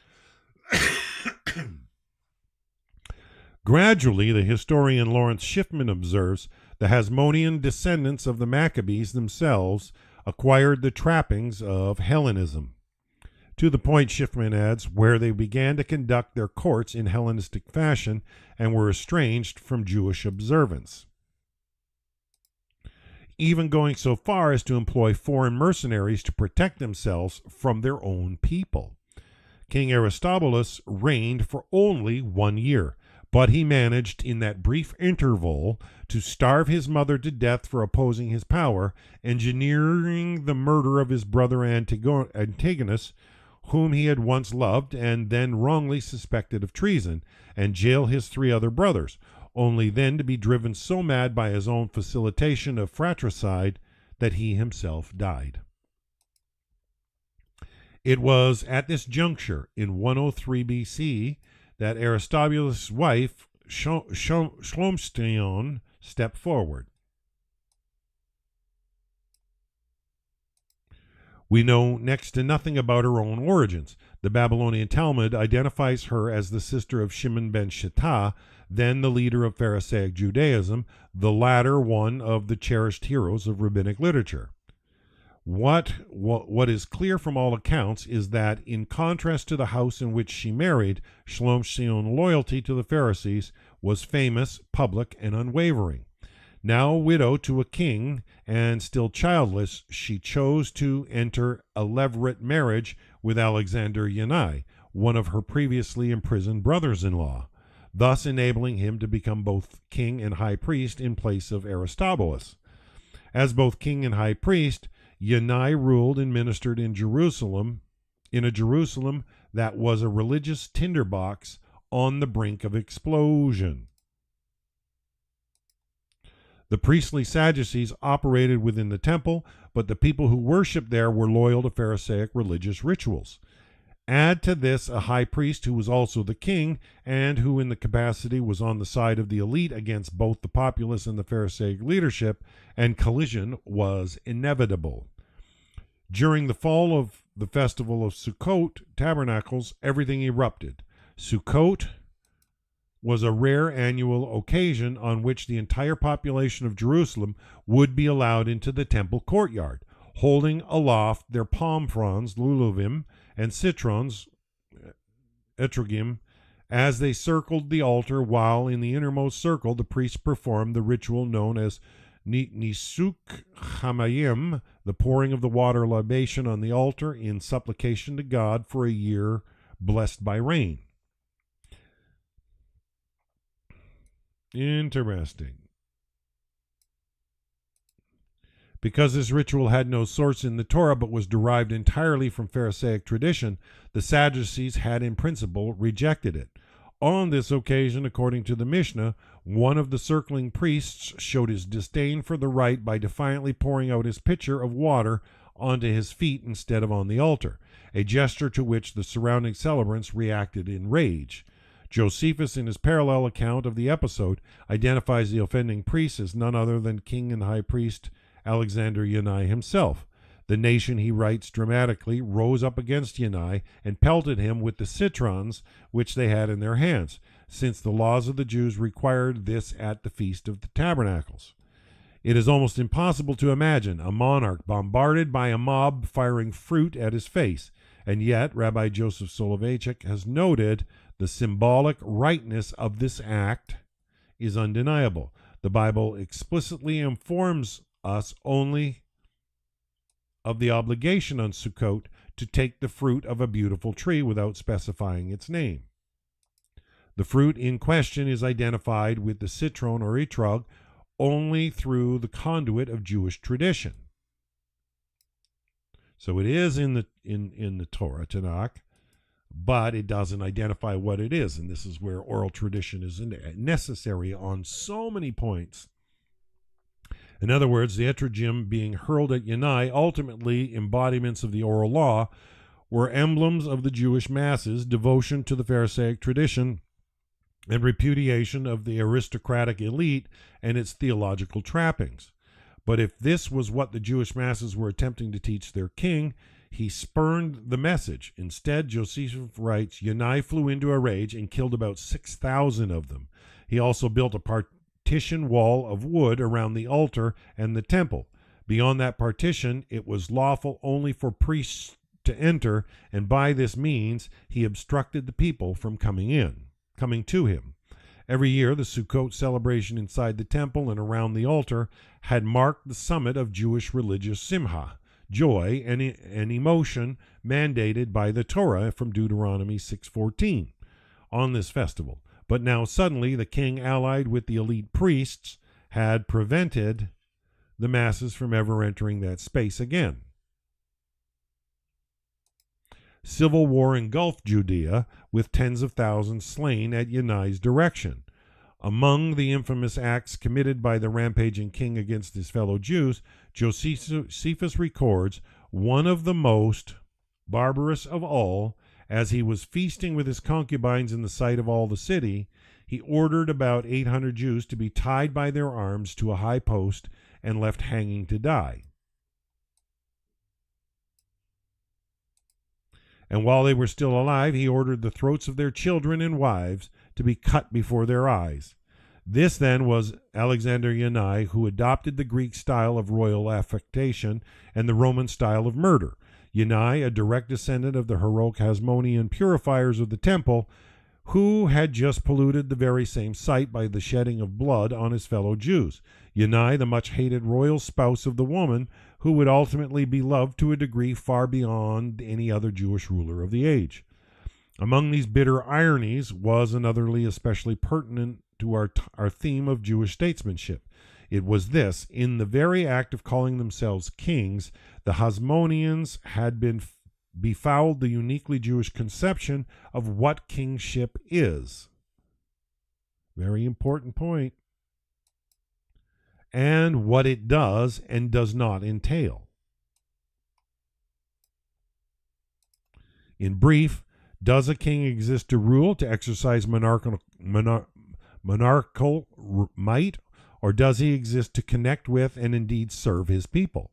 Gradually, the historian Lawrence Schiffman observes, the Hasmonean descendants of the Maccabees themselves acquired the trappings of Hellenism. To the point, Schiffman adds, where they began to conduct their courts in Hellenistic fashion and were estranged from Jewish observance, even going so far as to employ foreign mercenaries to protect themselves from their own people. King Aristobulus reigned for only 1 year, but he managed in that brief interval to starve his mother to death for opposing his power, engineering the murder of his brother Antigonus, whom he had once loved and then wrongly suspected of treason, and jail his 3 other brothers, only then to be driven so mad by his own facilitation of fratricide that he himself died. It was at this juncture, in 103 BC, that Aristobulus' wife, Shlomstion, stepped forward. We know next to nothing about her own origins. The Babylonian Talmud identifies her as the sister of Shimon ben Shattah, then the leader of Pharisaic Judaism, the latter one of the cherished heroes of rabbinic literature. What is clear from all accounts is that, in contrast to the house in which she married, Shlomshion's loyalty to the Pharisees was famous, public, and unwavering. Now widow to a king and still childless, she chose to enter a levirate marriage with Alexander Yanai, one of her previously imprisoned brothers-in-law, thus enabling him to become both king and high priest in place of Aristobulus. As both king and high priest, Yanai ruled and ministered in Jerusalem, in a Jerusalem that was a religious tinderbox on the brink of explosion. The priestly Sadducees operated within the temple, but the people who worshipped there were loyal to Pharisaic religious rituals. Add to this a high priest who was also the king, and who in the capacity was on the side of the elite against both the populace and the Pharisaic leadership, and collision was inevitable. During the fall of the festival of Sukkot, Tabernacles, everything erupted. Sukkot was a rare annual occasion on which the entire population of Jerusalem would be allowed into the temple courtyard, holding aloft their palm fronds, luluvim, and citrons, etrogim, as they circled the altar, while in the innermost circle the priests performed the ritual known as Nisuk Hamayim, the pouring of the water libation on the altar in supplication to God for a year blessed by rain. Interesting. Because this ritual had no source in the Torah but was derived entirely from Pharisaic tradition, the Sadducees had in principle rejected it. On this occasion, according to the Mishnah, one of the circling priests showed his disdain for the rite by defiantly pouring out his pitcher of water onto his feet instead of on the altar, a gesture to which the surrounding celebrants reacted in rage. Josephus, in his parallel account of the episode, identifies the offending priest as none other than king and high priest Alexander Yanai himself. The nation, he writes dramatically, rose up against Yanai and pelted him with the citrons which they had in their hands, since the laws of the Jews required this at the Feast of the Tabernacles. It is almost impossible to imagine a monarch bombarded by a mob firing fruit at his face, and yet Rabbi Joseph Soloveichik has noted the symbolic rightness of this act is undeniable. The Bible explicitly informs us only of the obligation on Sukkot to take the fruit of a beautiful tree without specifying its name. The fruit in question is identified with the citron or etrog only through the conduit of Jewish tradition. So it is in the Torah, Tanakh, but it doesn't identify what it is, and this is where oral tradition is necessary on so many points. In other words, the etrogim being hurled at Yanai, ultimately embodiments of the oral law, were emblems of the Jewish masses, devotion to the Pharisaic tradition, and repudiation of the aristocratic elite and its theological trappings. But if this was what the Jewish masses were attempting to teach their king, he spurned the message. Instead, Josephus writes, Yanai flew into a rage and killed about 6,000 of them. He also built a partition wall of wood around the altar and the temple. Beyond that partition, it was lawful only for priests to enter, and by this means he obstructed the people from coming to him. Every year, the Sukkot celebration inside the temple and around the altar had marked the summit of Jewish religious simha, joy and emotion mandated by the Torah from Deuteronomy 6:14 on this festival. But now suddenly the king, allied with the elite priests, had prevented the masses from ever entering that space again. Civil war engulfed Judea, with tens of thousands slain at Yanai's direction. Among the infamous acts committed by the rampaging king against his fellow Jews, Josephus records one of the most barbarous of all. As he was feasting with his concubines in the sight of all the city, he ordered about 800 Jews to be tied by their arms to a high post and left hanging to die. And while they were still alive, he ordered the throats of their children and wives to be cut before their eyes. This then was Alexander Yanai, who adopted the Greek style of royal affectation and the Roman style of murder. Yanai, a direct descendant of the heroic Hasmonean purifiers of the temple, who had just polluted the very same site by the shedding of blood on his fellow Jews. Yanai, the much-hated royal spouse of the woman, who would ultimately be loved to a degree far beyond any other Jewish ruler of the age. Among these bitter ironies was another especially pertinent to our theme of Jewish statesmanship. It was this: in the very act of calling themselves kings, the Hasmoneans had befouled the uniquely Jewish conception of what kingship is. Very important point. And what it does and does not entail. In brief, does a king exist to rule, to exercise monarchical might, or does he exist to connect with and indeed serve his people?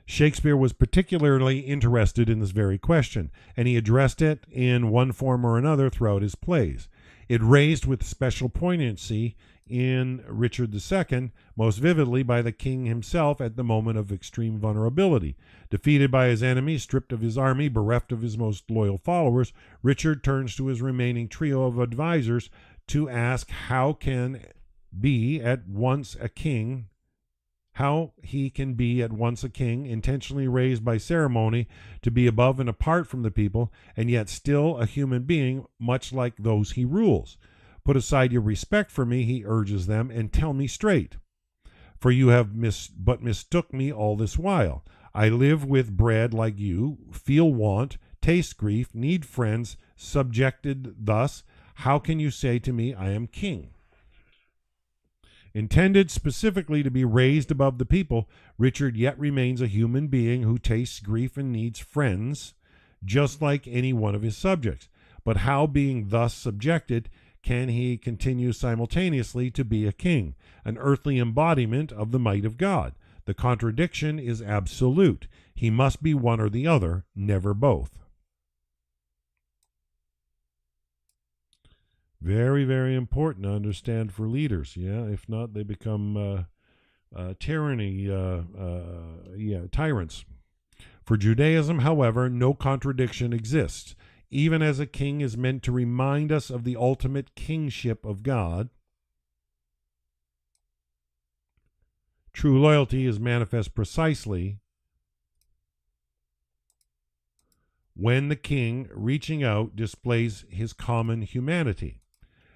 Shakespeare was particularly interested in this very question, and he addressed it in one form or another throughout his plays. It raised with special poignancy in Richard II, most vividly by the king himself at the moment of extreme vulnerability. Defeated by his enemies, stripped of his army, bereft of his most loyal followers, Richard turns to his remaining trio of advisors to ask how he can be at once a king, intentionally raised by ceremony to be above and apart from the people, and yet still a human being, much like those he rules. Put aside your respect for me, he urges them, and tell me straight. For you have mistook me all this while. I live with bread like you, feel want, taste grief, need friends, subjected thus. How can you say to me, I am king? Intended specifically to be raised above the people, Richard yet remains a human being who tastes grief and needs friends, just like any one of his subjects. But how, being thus subjected, can he continue simultaneously to be a king, an earthly embodiment of the might of God? The contradiction is absolute. He must be one or the other, never both. Very, very important to understand for leaders. Yeah, if not, they become tyrants. For Judaism, however, no contradiction exists. Even as a king is meant to remind us of the ultimate kingship of God, true loyalty is manifest precisely when the king, reaching out, displays his common humanity.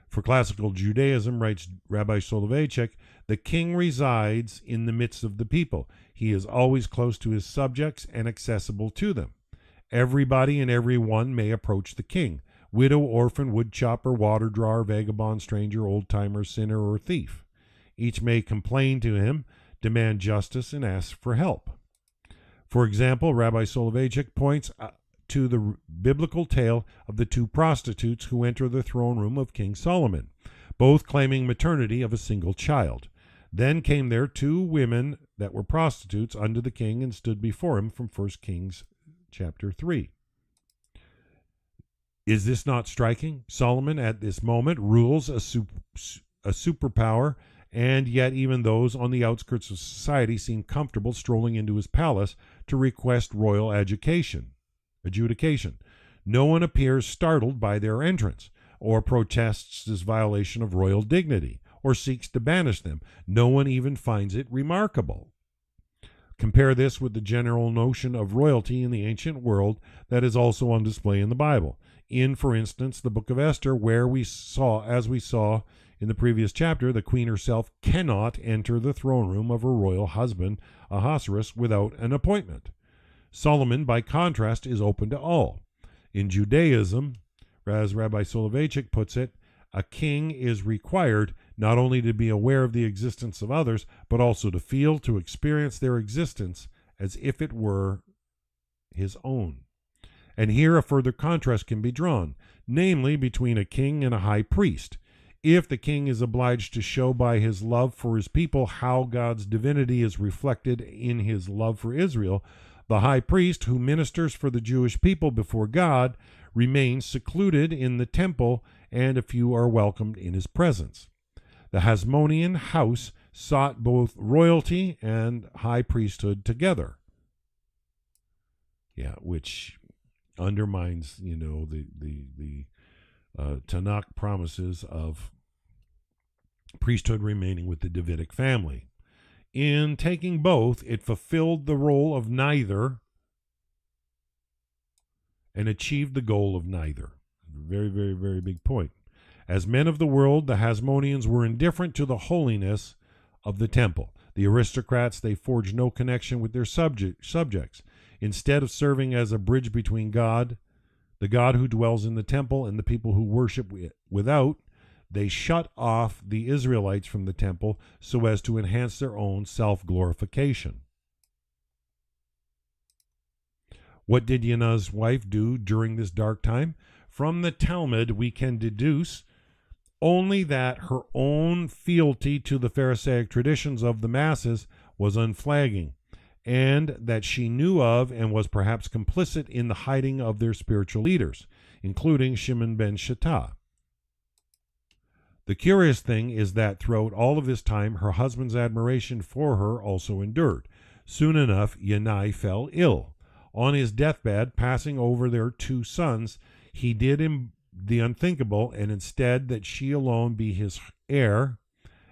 For classical Judaism, writes Rabbi Soloveichik, the king resides in the midst of the people. He is always close to his subjects and accessible to them. Everybody and everyone may approach the king: widow, orphan, woodchopper, water drawer, vagabond, stranger, old-timer, sinner, or thief. Each may complain to him, demand justice, and ask for help. For example, Rabbi Soloveichik points to the biblical tale of the two prostitutes who enter the throne room of King Solomon, both claiming maternity of a single child. Then came there two women that were prostitutes unto the king and stood before him, from 1 Kings chapter 3. Is this not striking? Solomon at this moment rules a superpower, and yet even those on the outskirts of society seem comfortable strolling into his palace to request royal adjudication. No one appears startled by their entrance, or protests this violation of royal dignity, or seeks to banish them. No one even finds it remarkable. Compare this with the general notion of royalty in the ancient world that is also on display in the Bible. In, for instance, the book of Esther, where as we saw in the previous chapter, the queen herself cannot enter the throne room of her royal husband, Ahasuerus, without an appointment. Solomon, by contrast, is open to all. In Judaism, as Rabbi Soloveichik puts it, a king is required not only to be aware of the existence of others, but also to feel, to experience their existence as if it were his own. And here a further contrast can be drawn, namely between a king and a high priest. If the king is obliged to show by his love for his people how God's divinity is reflected in his love for Israel, the high priest, who ministers for the Jewish people before God, remains secluded in the temple, and a few are welcomed in his presence. The Hasmonean house sought both royalty and high priesthood together. Yeah, which undermines, the Tanakh promises of priesthood remaining with the Davidic family. In taking both, it fulfilled the role of neither and achieved the goal of neither. Very, very, very big point. As men of the world, the Hasmoneans were indifferent to the holiness of the temple. The aristocrats, they forged no connection with their subjects. Instead of serving as a bridge between God, the God who dwells in the temple, and the people who worship without, they shut off the Israelites from the temple so as to enhance their own self-glorification. What did Yannah's wife do during this dark time? From the Talmud, we can deduce only that her own fealty to the Pharisaic traditions of the masses was unflagging, and that she knew of and was perhaps complicit in the hiding of their spiritual leaders, including Shimon ben Shattah. The curious thing is that throughout all of this time, her husband's admiration for her also endured. Soon enough, Yannai fell ill. On his deathbed, passing over their two sons, he did the unthinkable, and instead that she alone be his heir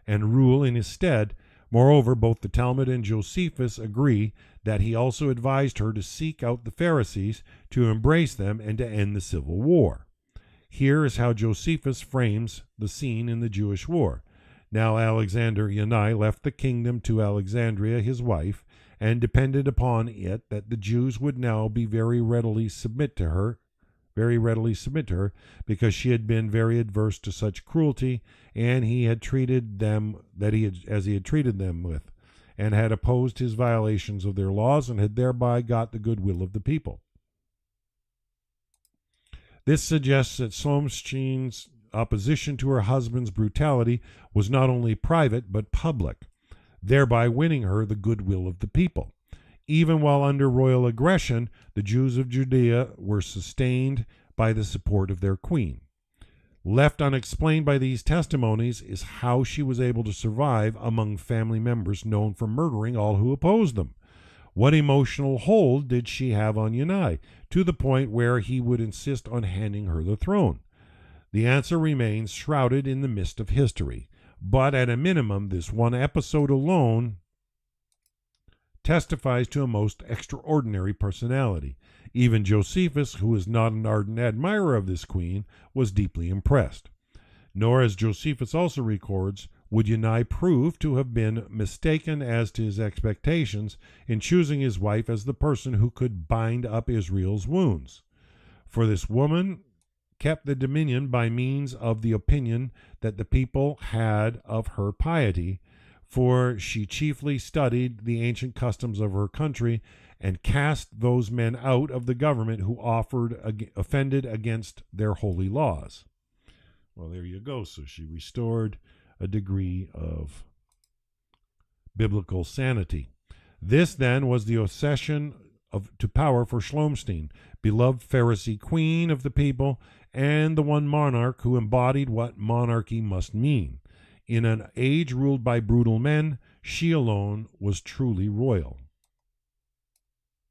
and rule in his stead. Moreover, both the Talmud and Josephus agree that he also advised her to seek out the Pharisees, to embrace them, and to end the civil war. Here is how Josephus frames the scene in the Jewish war. Now Alexander Yannai left the kingdom to Alexandria, his wife, and depended upon it that the Jews would now be very readily submit to her, because she had been very adverse to such cruelty, and he had treated them as he had treated them with, and had opposed his violations of their laws, and had thereby got the goodwill of the people. This suggests that Shlomo's opposition to her husband's brutality was not only private but public, thereby winning her the goodwill of the people. Even while under royal aggression, the Jews of Judea were sustained by the support of their queen. Left unexplained by these testimonies is how she was able to survive among family members known for murdering all who opposed them. What emotional hold did she have on Yannai, to the point where he would insist on handing her the throne? The answer remains shrouded in the mist of history, but at a minimum, this one episode alone testifies to a most extraordinary personality. Even Josephus, who is not an ardent admirer of this queen, was deeply impressed. Nor, as Josephus also records, would Yanai prove to have been mistaken as to his expectations in choosing his wife as the person who could bind up Israel's wounds. For this woman kept the dominion by means of the opinion that the people had of her piety, for she chiefly studied the ancient customs of her country and cast those men out of the government who offended against their holy laws. Well, there you go. So she restored a degree of biblical sanity. This, then, was the accession to power for Shlomstein, beloved Pharisee queen of the people, and the one monarch who embodied what monarchy must mean. In an age ruled by brutal men, she alone was truly royal.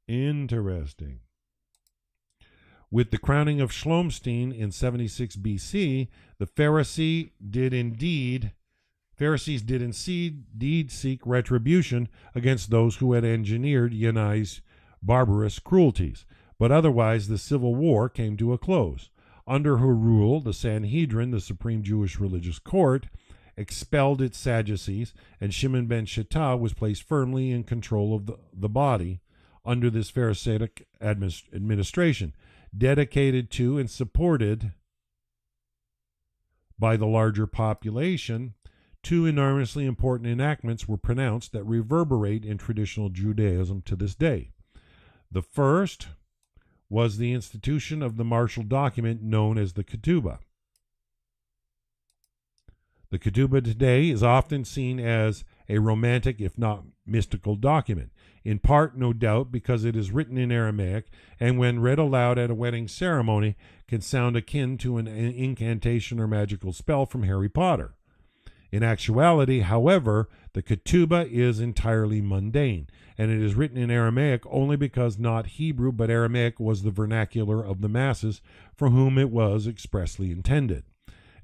Interesting. With the crowning of Shlomstein in 76 BC, the Pharisees did indeed seek retribution against those who had engineered Yanai's barbarous cruelties. But otherwise, the civil war came to a close. Under her rule, the Sanhedrin, the supreme Jewish religious court, expelled its Sadducees, and Shimon ben Shattah was placed firmly in control of the body under this Pharisaic administration, dedicated to and supported by the larger population. Two enormously important enactments were pronounced that reverberate in traditional Judaism to this day. The first was the institution of the martial document known as the Ketubah. The Ketubah today is often seen as a romantic, if not mystical, document, in part, no doubt, because it is written in Aramaic, and when read aloud at a wedding ceremony, can sound akin to an incantation or magical spell from Harry Potter. In actuality, however, the Ketubah is entirely mundane, and it is written in Aramaic only because not Hebrew but Aramaic was the vernacular of the masses for whom it was expressly intended.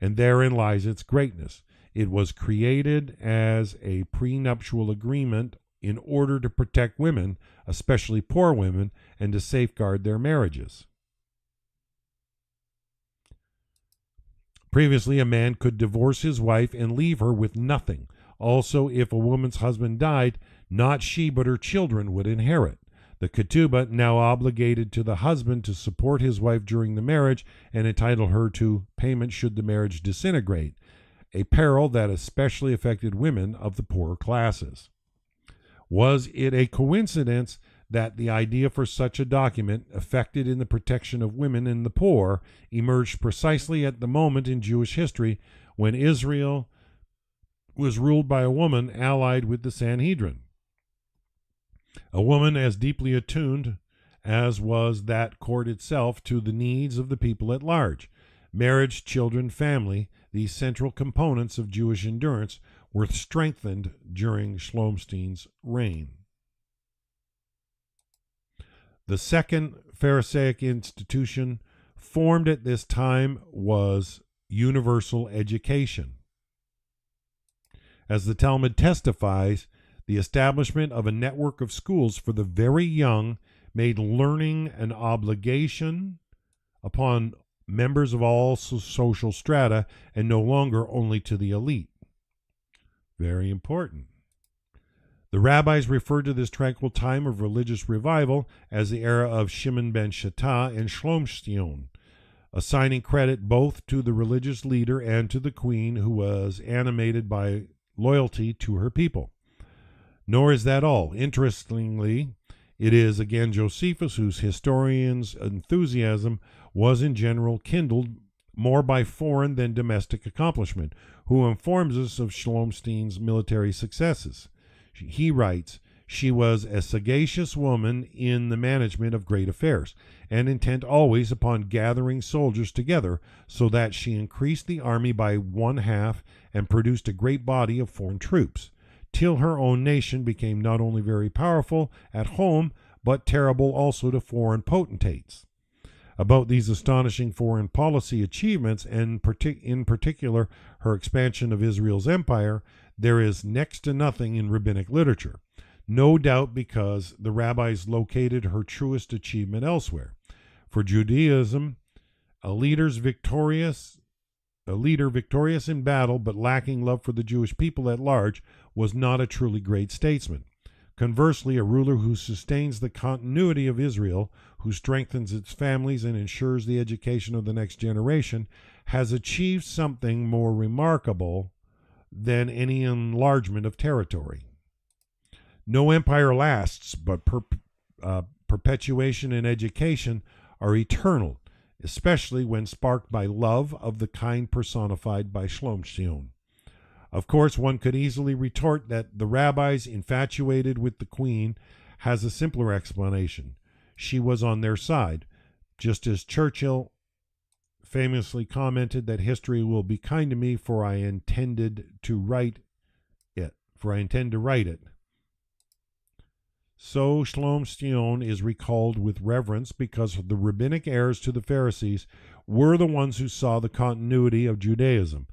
And therein lies its greatness. It was created as a prenuptial agreement in order to protect women, especially poor women, and to safeguard their marriages. Previously, a man could divorce his wife and leave her with nothing. Also, if a woman's husband died, not she but her children would inherit. The ketubah now obligated to the husband to support his wife during the marriage and entitle her to payment should the marriage disintegrate, a peril that especially affected women of the poorer classes. Was it a coincidence that the idea for such a document, effected in the protection of women and the poor, emerged precisely at the moment in Jewish history when Israel was ruled by a woman allied with the Sanhedrin? A woman as deeply attuned as was that court itself to the needs of the people at large. Marriage, children, family, these central components of Jewish endurance, were strengthened during Shlomstein's reign. The second Pharisaic institution formed at this time was universal education. As the Talmud testifies, the establishment of a network of schools for the very young made learning an obligation upon members of all social strata and no longer only to the elite. Very important. The rabbis referred to this tranquil time of religious revival as the era of Shimon ben Shattah and Shlomstein, assigning credit both to the religious leader and to the queen, who was animated by loyalty to her people. Nor is that all. Interestingly, it is again Josephus whose historian's enthusiasm was in general kindled more by foreign than domestic accomplishment, who informs us of Shlomstein's military successes. He writes, "She was a sagacious woman in the management of great affairs, and intent always upon gathering soldiers together, so that she increased the army by 1/2 and produced a great body of foreign troops, till her own nation became not only very powerful at home, but terrible also to foreign potentates." About these astonishing foreign policy achievements, and in particular her expansion of Israel's empire, there is next to nothing in rabbinic literature. no doubt because the rabbis located her truest achievement elsewhere. For Judaism, a leader victorious in battle but lacking love for the Jewish people at large was not a truly great statesman. Conversely, a ruler who sustains the continuity of Israel, who strengthens its families and ensures the education of the next generation, has achieved something more remarkable than any enlargement of territory. No empire lasts, but perpetuation and education are eternal, especially when sparked by love of the kind personified by Shlom Zion. Of course, one could easily retort that the rabbis infatuated with the queen has a simpler explanation. She was on their side, just as Churchill famously commented that history will be kind to me, for I intend to write it. So Shlom Zion is recalled with reverence because the rabbinic heirs to the Pharisees were the ones who saw the continuity of Judaism.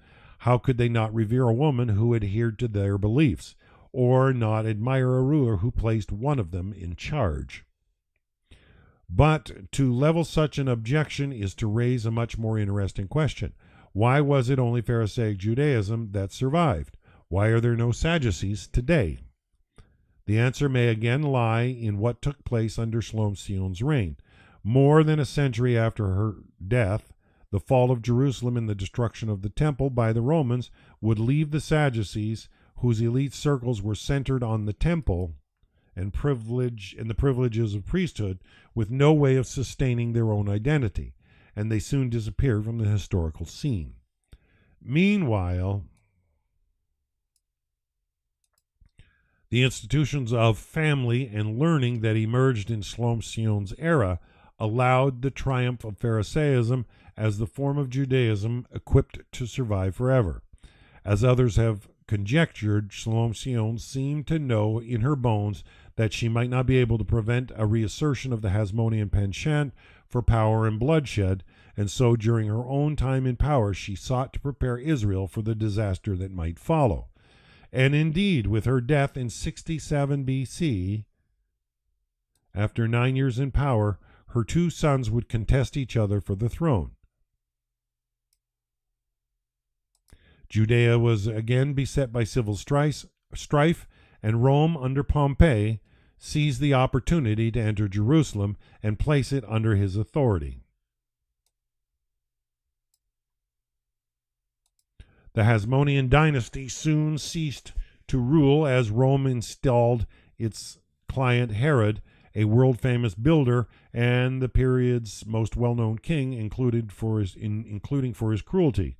How could they not revere a woman who adhered to their beliefs, or not admire a ruler who placed one of them in charge? But to level such an objection is to raise a much more interesting question. Why was it only Pharisaic Judaism that survived? Why are there no Sadducees today? The answer may again lie in what took place under Shlom Zion's reign. More than a century after her death, the fall of Jerusalem and the destruction of the temple by the Romans would leave the Sadducees, whose elite circles were centered on the temple and the privileges of priesthood, with no way of sustaining their own identity, and they soon disappeared from the historical scene. Meanwhile, the institutions of family and learning that emerged in Shlom Zion's era allowed the triumph of Pharisaism as the form of Judaism equipped to survive forever. As others have conjectured, Shlom Zion seemed to know in her bones that she might not be able to prevent a reassertion of the Hasmonean penchant for power and bloodshed, and so during her own time in power she sought to prepare Israel for the disaster that might follow. And indeed, with her death in 67 BC, after 9 years in power, her two sons would contest each other for the throne. Judea was again beset by civil strife, and Rome, under Pompey, seized the opportunity to enter Jerusalem and place it under his authority. The Hasmonean dynasty soon ceased to rule as Rome installed its client Herod, a world-famous builder and the period's most well-known king, including for his cruelty.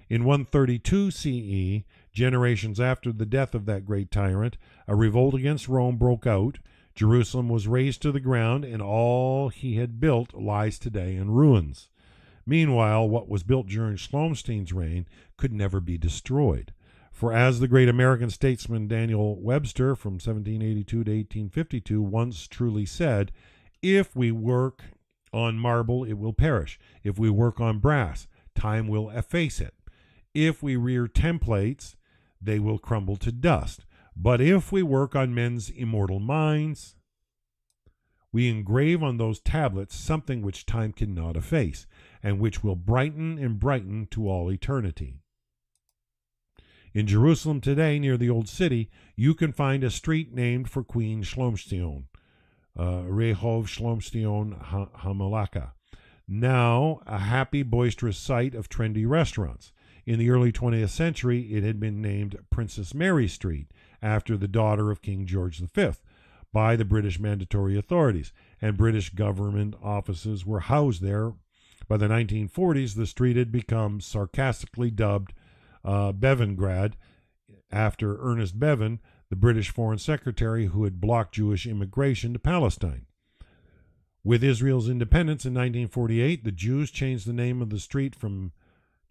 In 132 CE, generations after the death of that great tyrant, a revolt against Rome broke out. Jerusalem was razed to the ground, and all he had built lies today in ruins. Meanwhile, what was built during Shlomstein's reign could never be destroyed. For as the great American statesman Daniel Webster from 1782 to 1852 once truly said, "If we work on marble, it will perish. If we work on brass, time will efface it. If we rear templates, they will crumble to dust. But if we work on men's immortal minds, we engrave on those tablets something which time cannot efface, and which will brighten and brighten to all eternity." In Jerusalem today, near the Old City, you can find a street named for Queen Shlomzion, Rehov Shlomzion Hamalaka, now a happy, boisterous site of trendy restaurants. In the early 20th century, it had been named Princess Mary Street, after the daughter of King George V, by the British Mandatory Authorities, and British government offices were housed there. By the 1940s, the street had become sarcastically dubbed Bevangrad, after Ernest Bevin, the British Foreign Secretary who had blocked Jewish immigration to Palestine. With Israel's independence in 1948, the Jews changed the name of the street from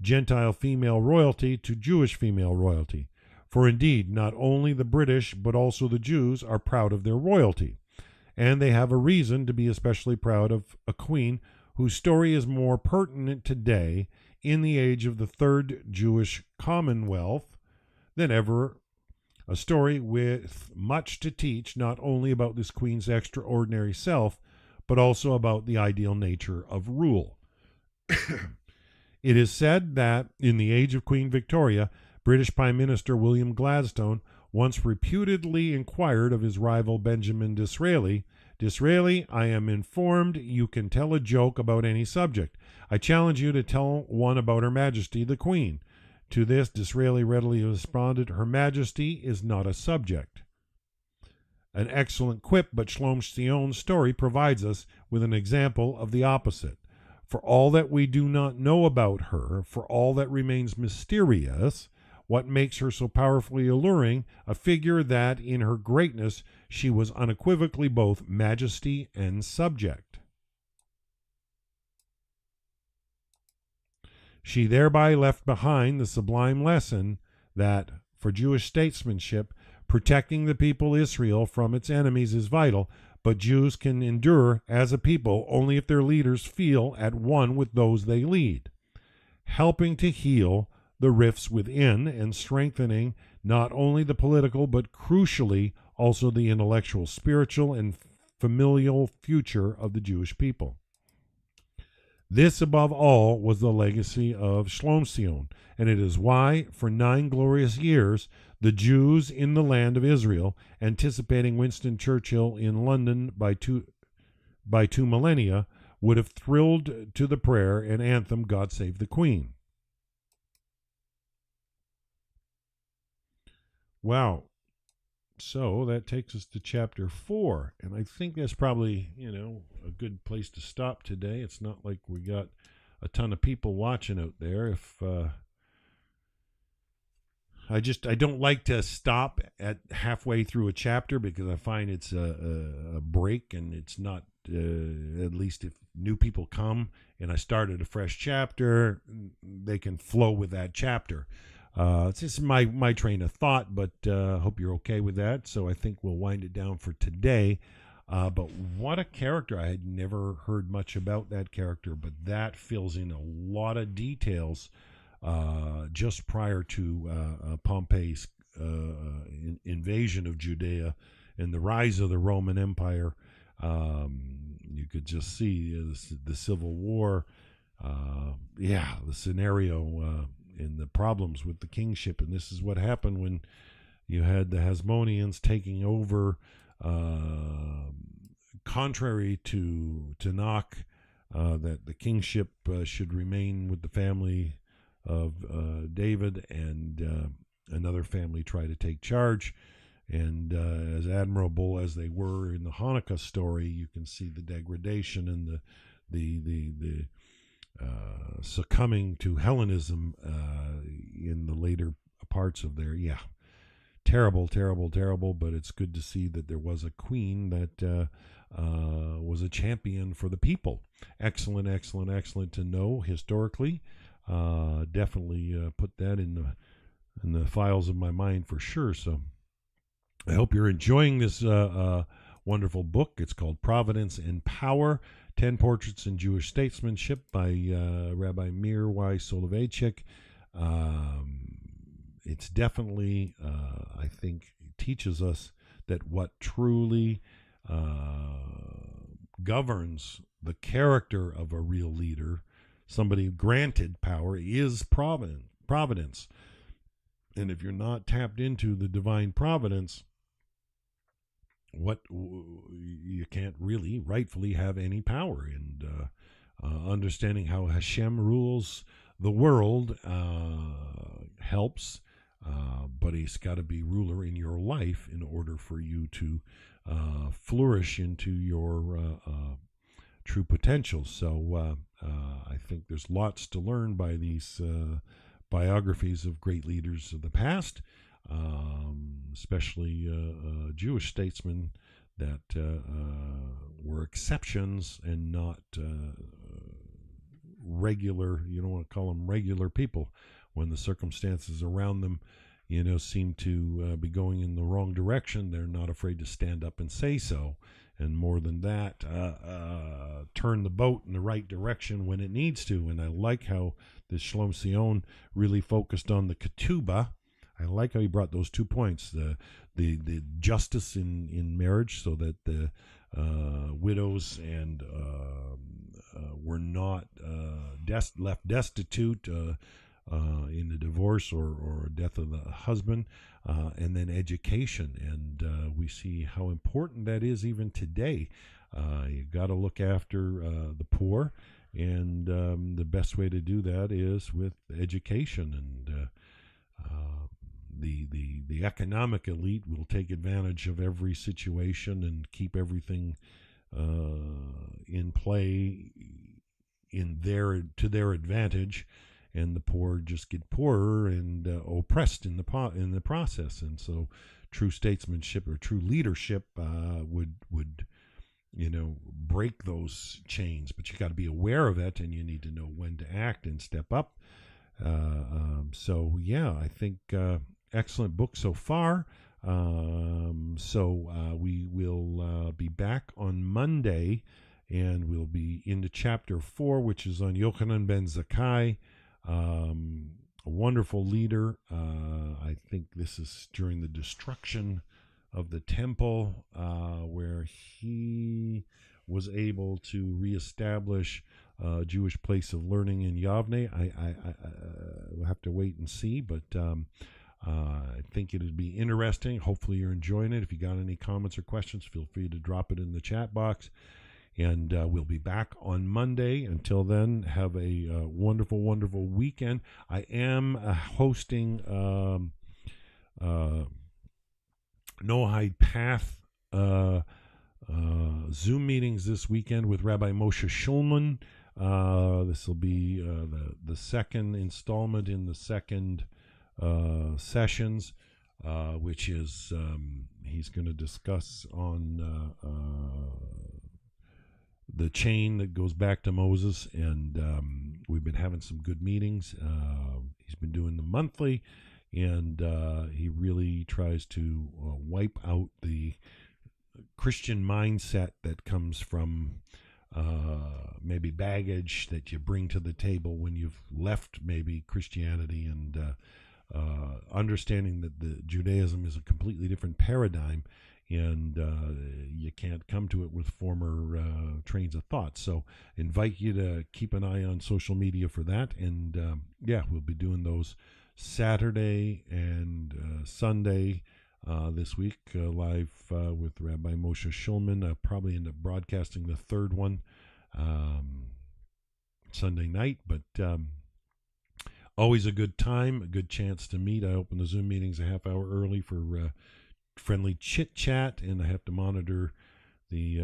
Gentile female royalty to Jewish female royalty. For indeed, not only the British, but also the Jews are proud of their royalty. And they have a reason to be especially proud of a queen whose story is more pertinent today, in the age of the Third Jewish Commonwealth, than ever a story with much to teach, not only about this queen's extraordinary self, but also about the ideal nature of rule. It is said that in the age of Queen Victoria, British Prime Minister William Gladstone once reputedly inquired of his rival Benjamin Disraeli, "Disraeli, I am informed you can tell a joke about any subject. I challenge you to tell one about Her Majesty the Queen." To this, Disraeli readily responded, "Her Majesty is not a subject." An excellent quip, but Shlom's story provides us with an example of the opposite. For all that we do not know about her, for all that remains mysterious, what makes her so powerfully alluring, a figure that in her greatness she was unequivocally both majesty and subject. She thereby left behind the sublime lesson that, for Jewish statesmanship, protecting the people Israel from its enemies is vital, but Jews can endure as a people only if their leaders feel at one with those they lead, helping to heal the rifts within and strengthening not only the political but crucially also the intellectual, spiritual, and familial future of the Jewish people. This, above all, was the legacy of Shlom, and it is why, for 9 glorious years, the Jews in the land of Israel, anticipating Winston Churchill in London by two millennia, would have thrilled to the prayer and anthem, "God Save the Queen." Wow. So that takes us to chapter 4, and I think that's probably, a good place to stop today. It's not like we got a ton of people watching out there. If I don't like to stop at halfway through a chapter because I find it's a break, and it's not, at least if new people come and I started a fresh chapter, they can flow with that chapter. It's just my train of thought, but hope you're okay with that. So I think we'll wind it down for today. But what a character. I had never heard much about that character, but that fills in a lot of details just prior to Pompey's invasion of Judea and the rise of the Roman Empire. You could just see the Civil War, the scenario and the problems with the kingship. And this is what happened when you had the Hasmoneans taking over, contrary to Tanakh, that the kingship should remain with the family of David, and another family tried to take charge. And as admirable as they were in the Hanukkah story, you can see the degradation and the succumbing to Hellenism in the later parts of their, terrible, but it's good to see that there was a queen that was a champion for the people. Excellent to know historically. Definitely put that in the files of my mind for sure. So I hope you're enjoying this wonderful book. It's called Providence and Power, 10 Portraits in Jewish Statesmanship by Rabbi Meir Soloveichik. It's definitely, I think, teaches us that what truly governs the character of a real leader, somebody granted power, is providence. And if you're not tapped into the divine providence, you can't really rightfully have any power. And understanding how Hashem rules the world helps, but he's got to be ruler in your life in order for you to flourish into your true potential. So I think there's lots to learn by these biographies of great leaders of the past, especially Jewish statesmen that were exceptions and not regular. You don't want to call them regular people when the circumstances around them, seem to be going in the wrong direction. They're not afraid to stand up and say so. And more than that, turn the boat in the right direction when it needs to. And I like how this Shlom Sion really focused on the ketubah, I like how he brought those 2 points: the justice in marriage, so that the widows and were not left destitute in the divorce or death of the husband, and then education. And we see how important that is even today. You've got to look after the poor, and the best way to do that is with education. And the economic elite will take advantage of every situation and keep everything in play to their advantage, and the poor just get poorer and oppressed in the process. And so, true statesmanship or true leadership would break those chains. But you got to be aware of it, and you need to know when to act and step up. So yeah, I think excellent book so far. We will be back on Monday, and we'll be into chapter 4, which is on Yochanan ben Zakkai, a wonderful leader. I think this is during the destruction of the temple, where he was able to reestablish a Jewish place of learning in Yavne. I will have to wait and see, but I think it would be interesting. Hopefully you're enjoying it. If you got any comments or questions, feel free to drop it in the chat box. And we'll be back on Monday. Until then, have a wonderful, wonderful weekend. I am hosting Noahide Path Zoom meetings this weekend with Rabbi Moshe Shulman. This will be the second installment in the second sessions, which is he's going to discuss on the chain that goes back to Moses, and we've been having some good meetings. He's been doing them monthly, and he really tries to wipe out the Christian mindset that comes from maybe baggage that you bring to the table when you've left maybe Christianity, and understanding that the Judaism is a completely different paradigm, and you can't come to it with former trains of thought. So invite you to keep an eye on social media for that. And we'll be doing those Saturday and Sunday this week, live with Rabbi Moshe Shulman. I'll probably end up broadcasting the third one Sunday night, but always a good time, a good chance to meet. I open the Zoom meetings a half hour early for friendly chit chat, and I have to monitor the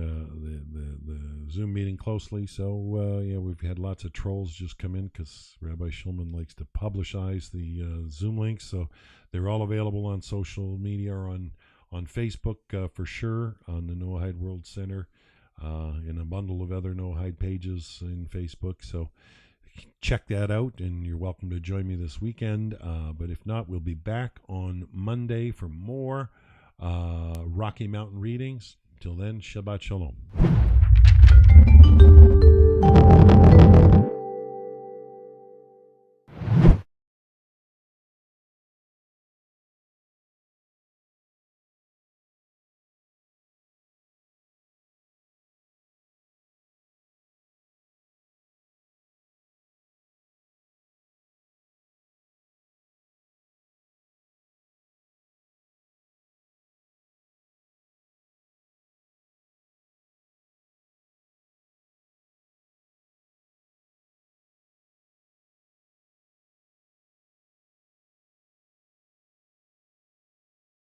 Zoom meeting closely. So we've had lots of trolls just come in because Rabbi Shulman likes to publicize the Zoom links. So they're all available on social media or on Facebook for sure, on the Noahide World Center, in a bundle of other Noahide pages in Facebook. So check that out, and you're welcome to join me this weekend. But if not, we'll be back on Monday for more Rocky Mountain readings. Till then, Shabbat Shalom.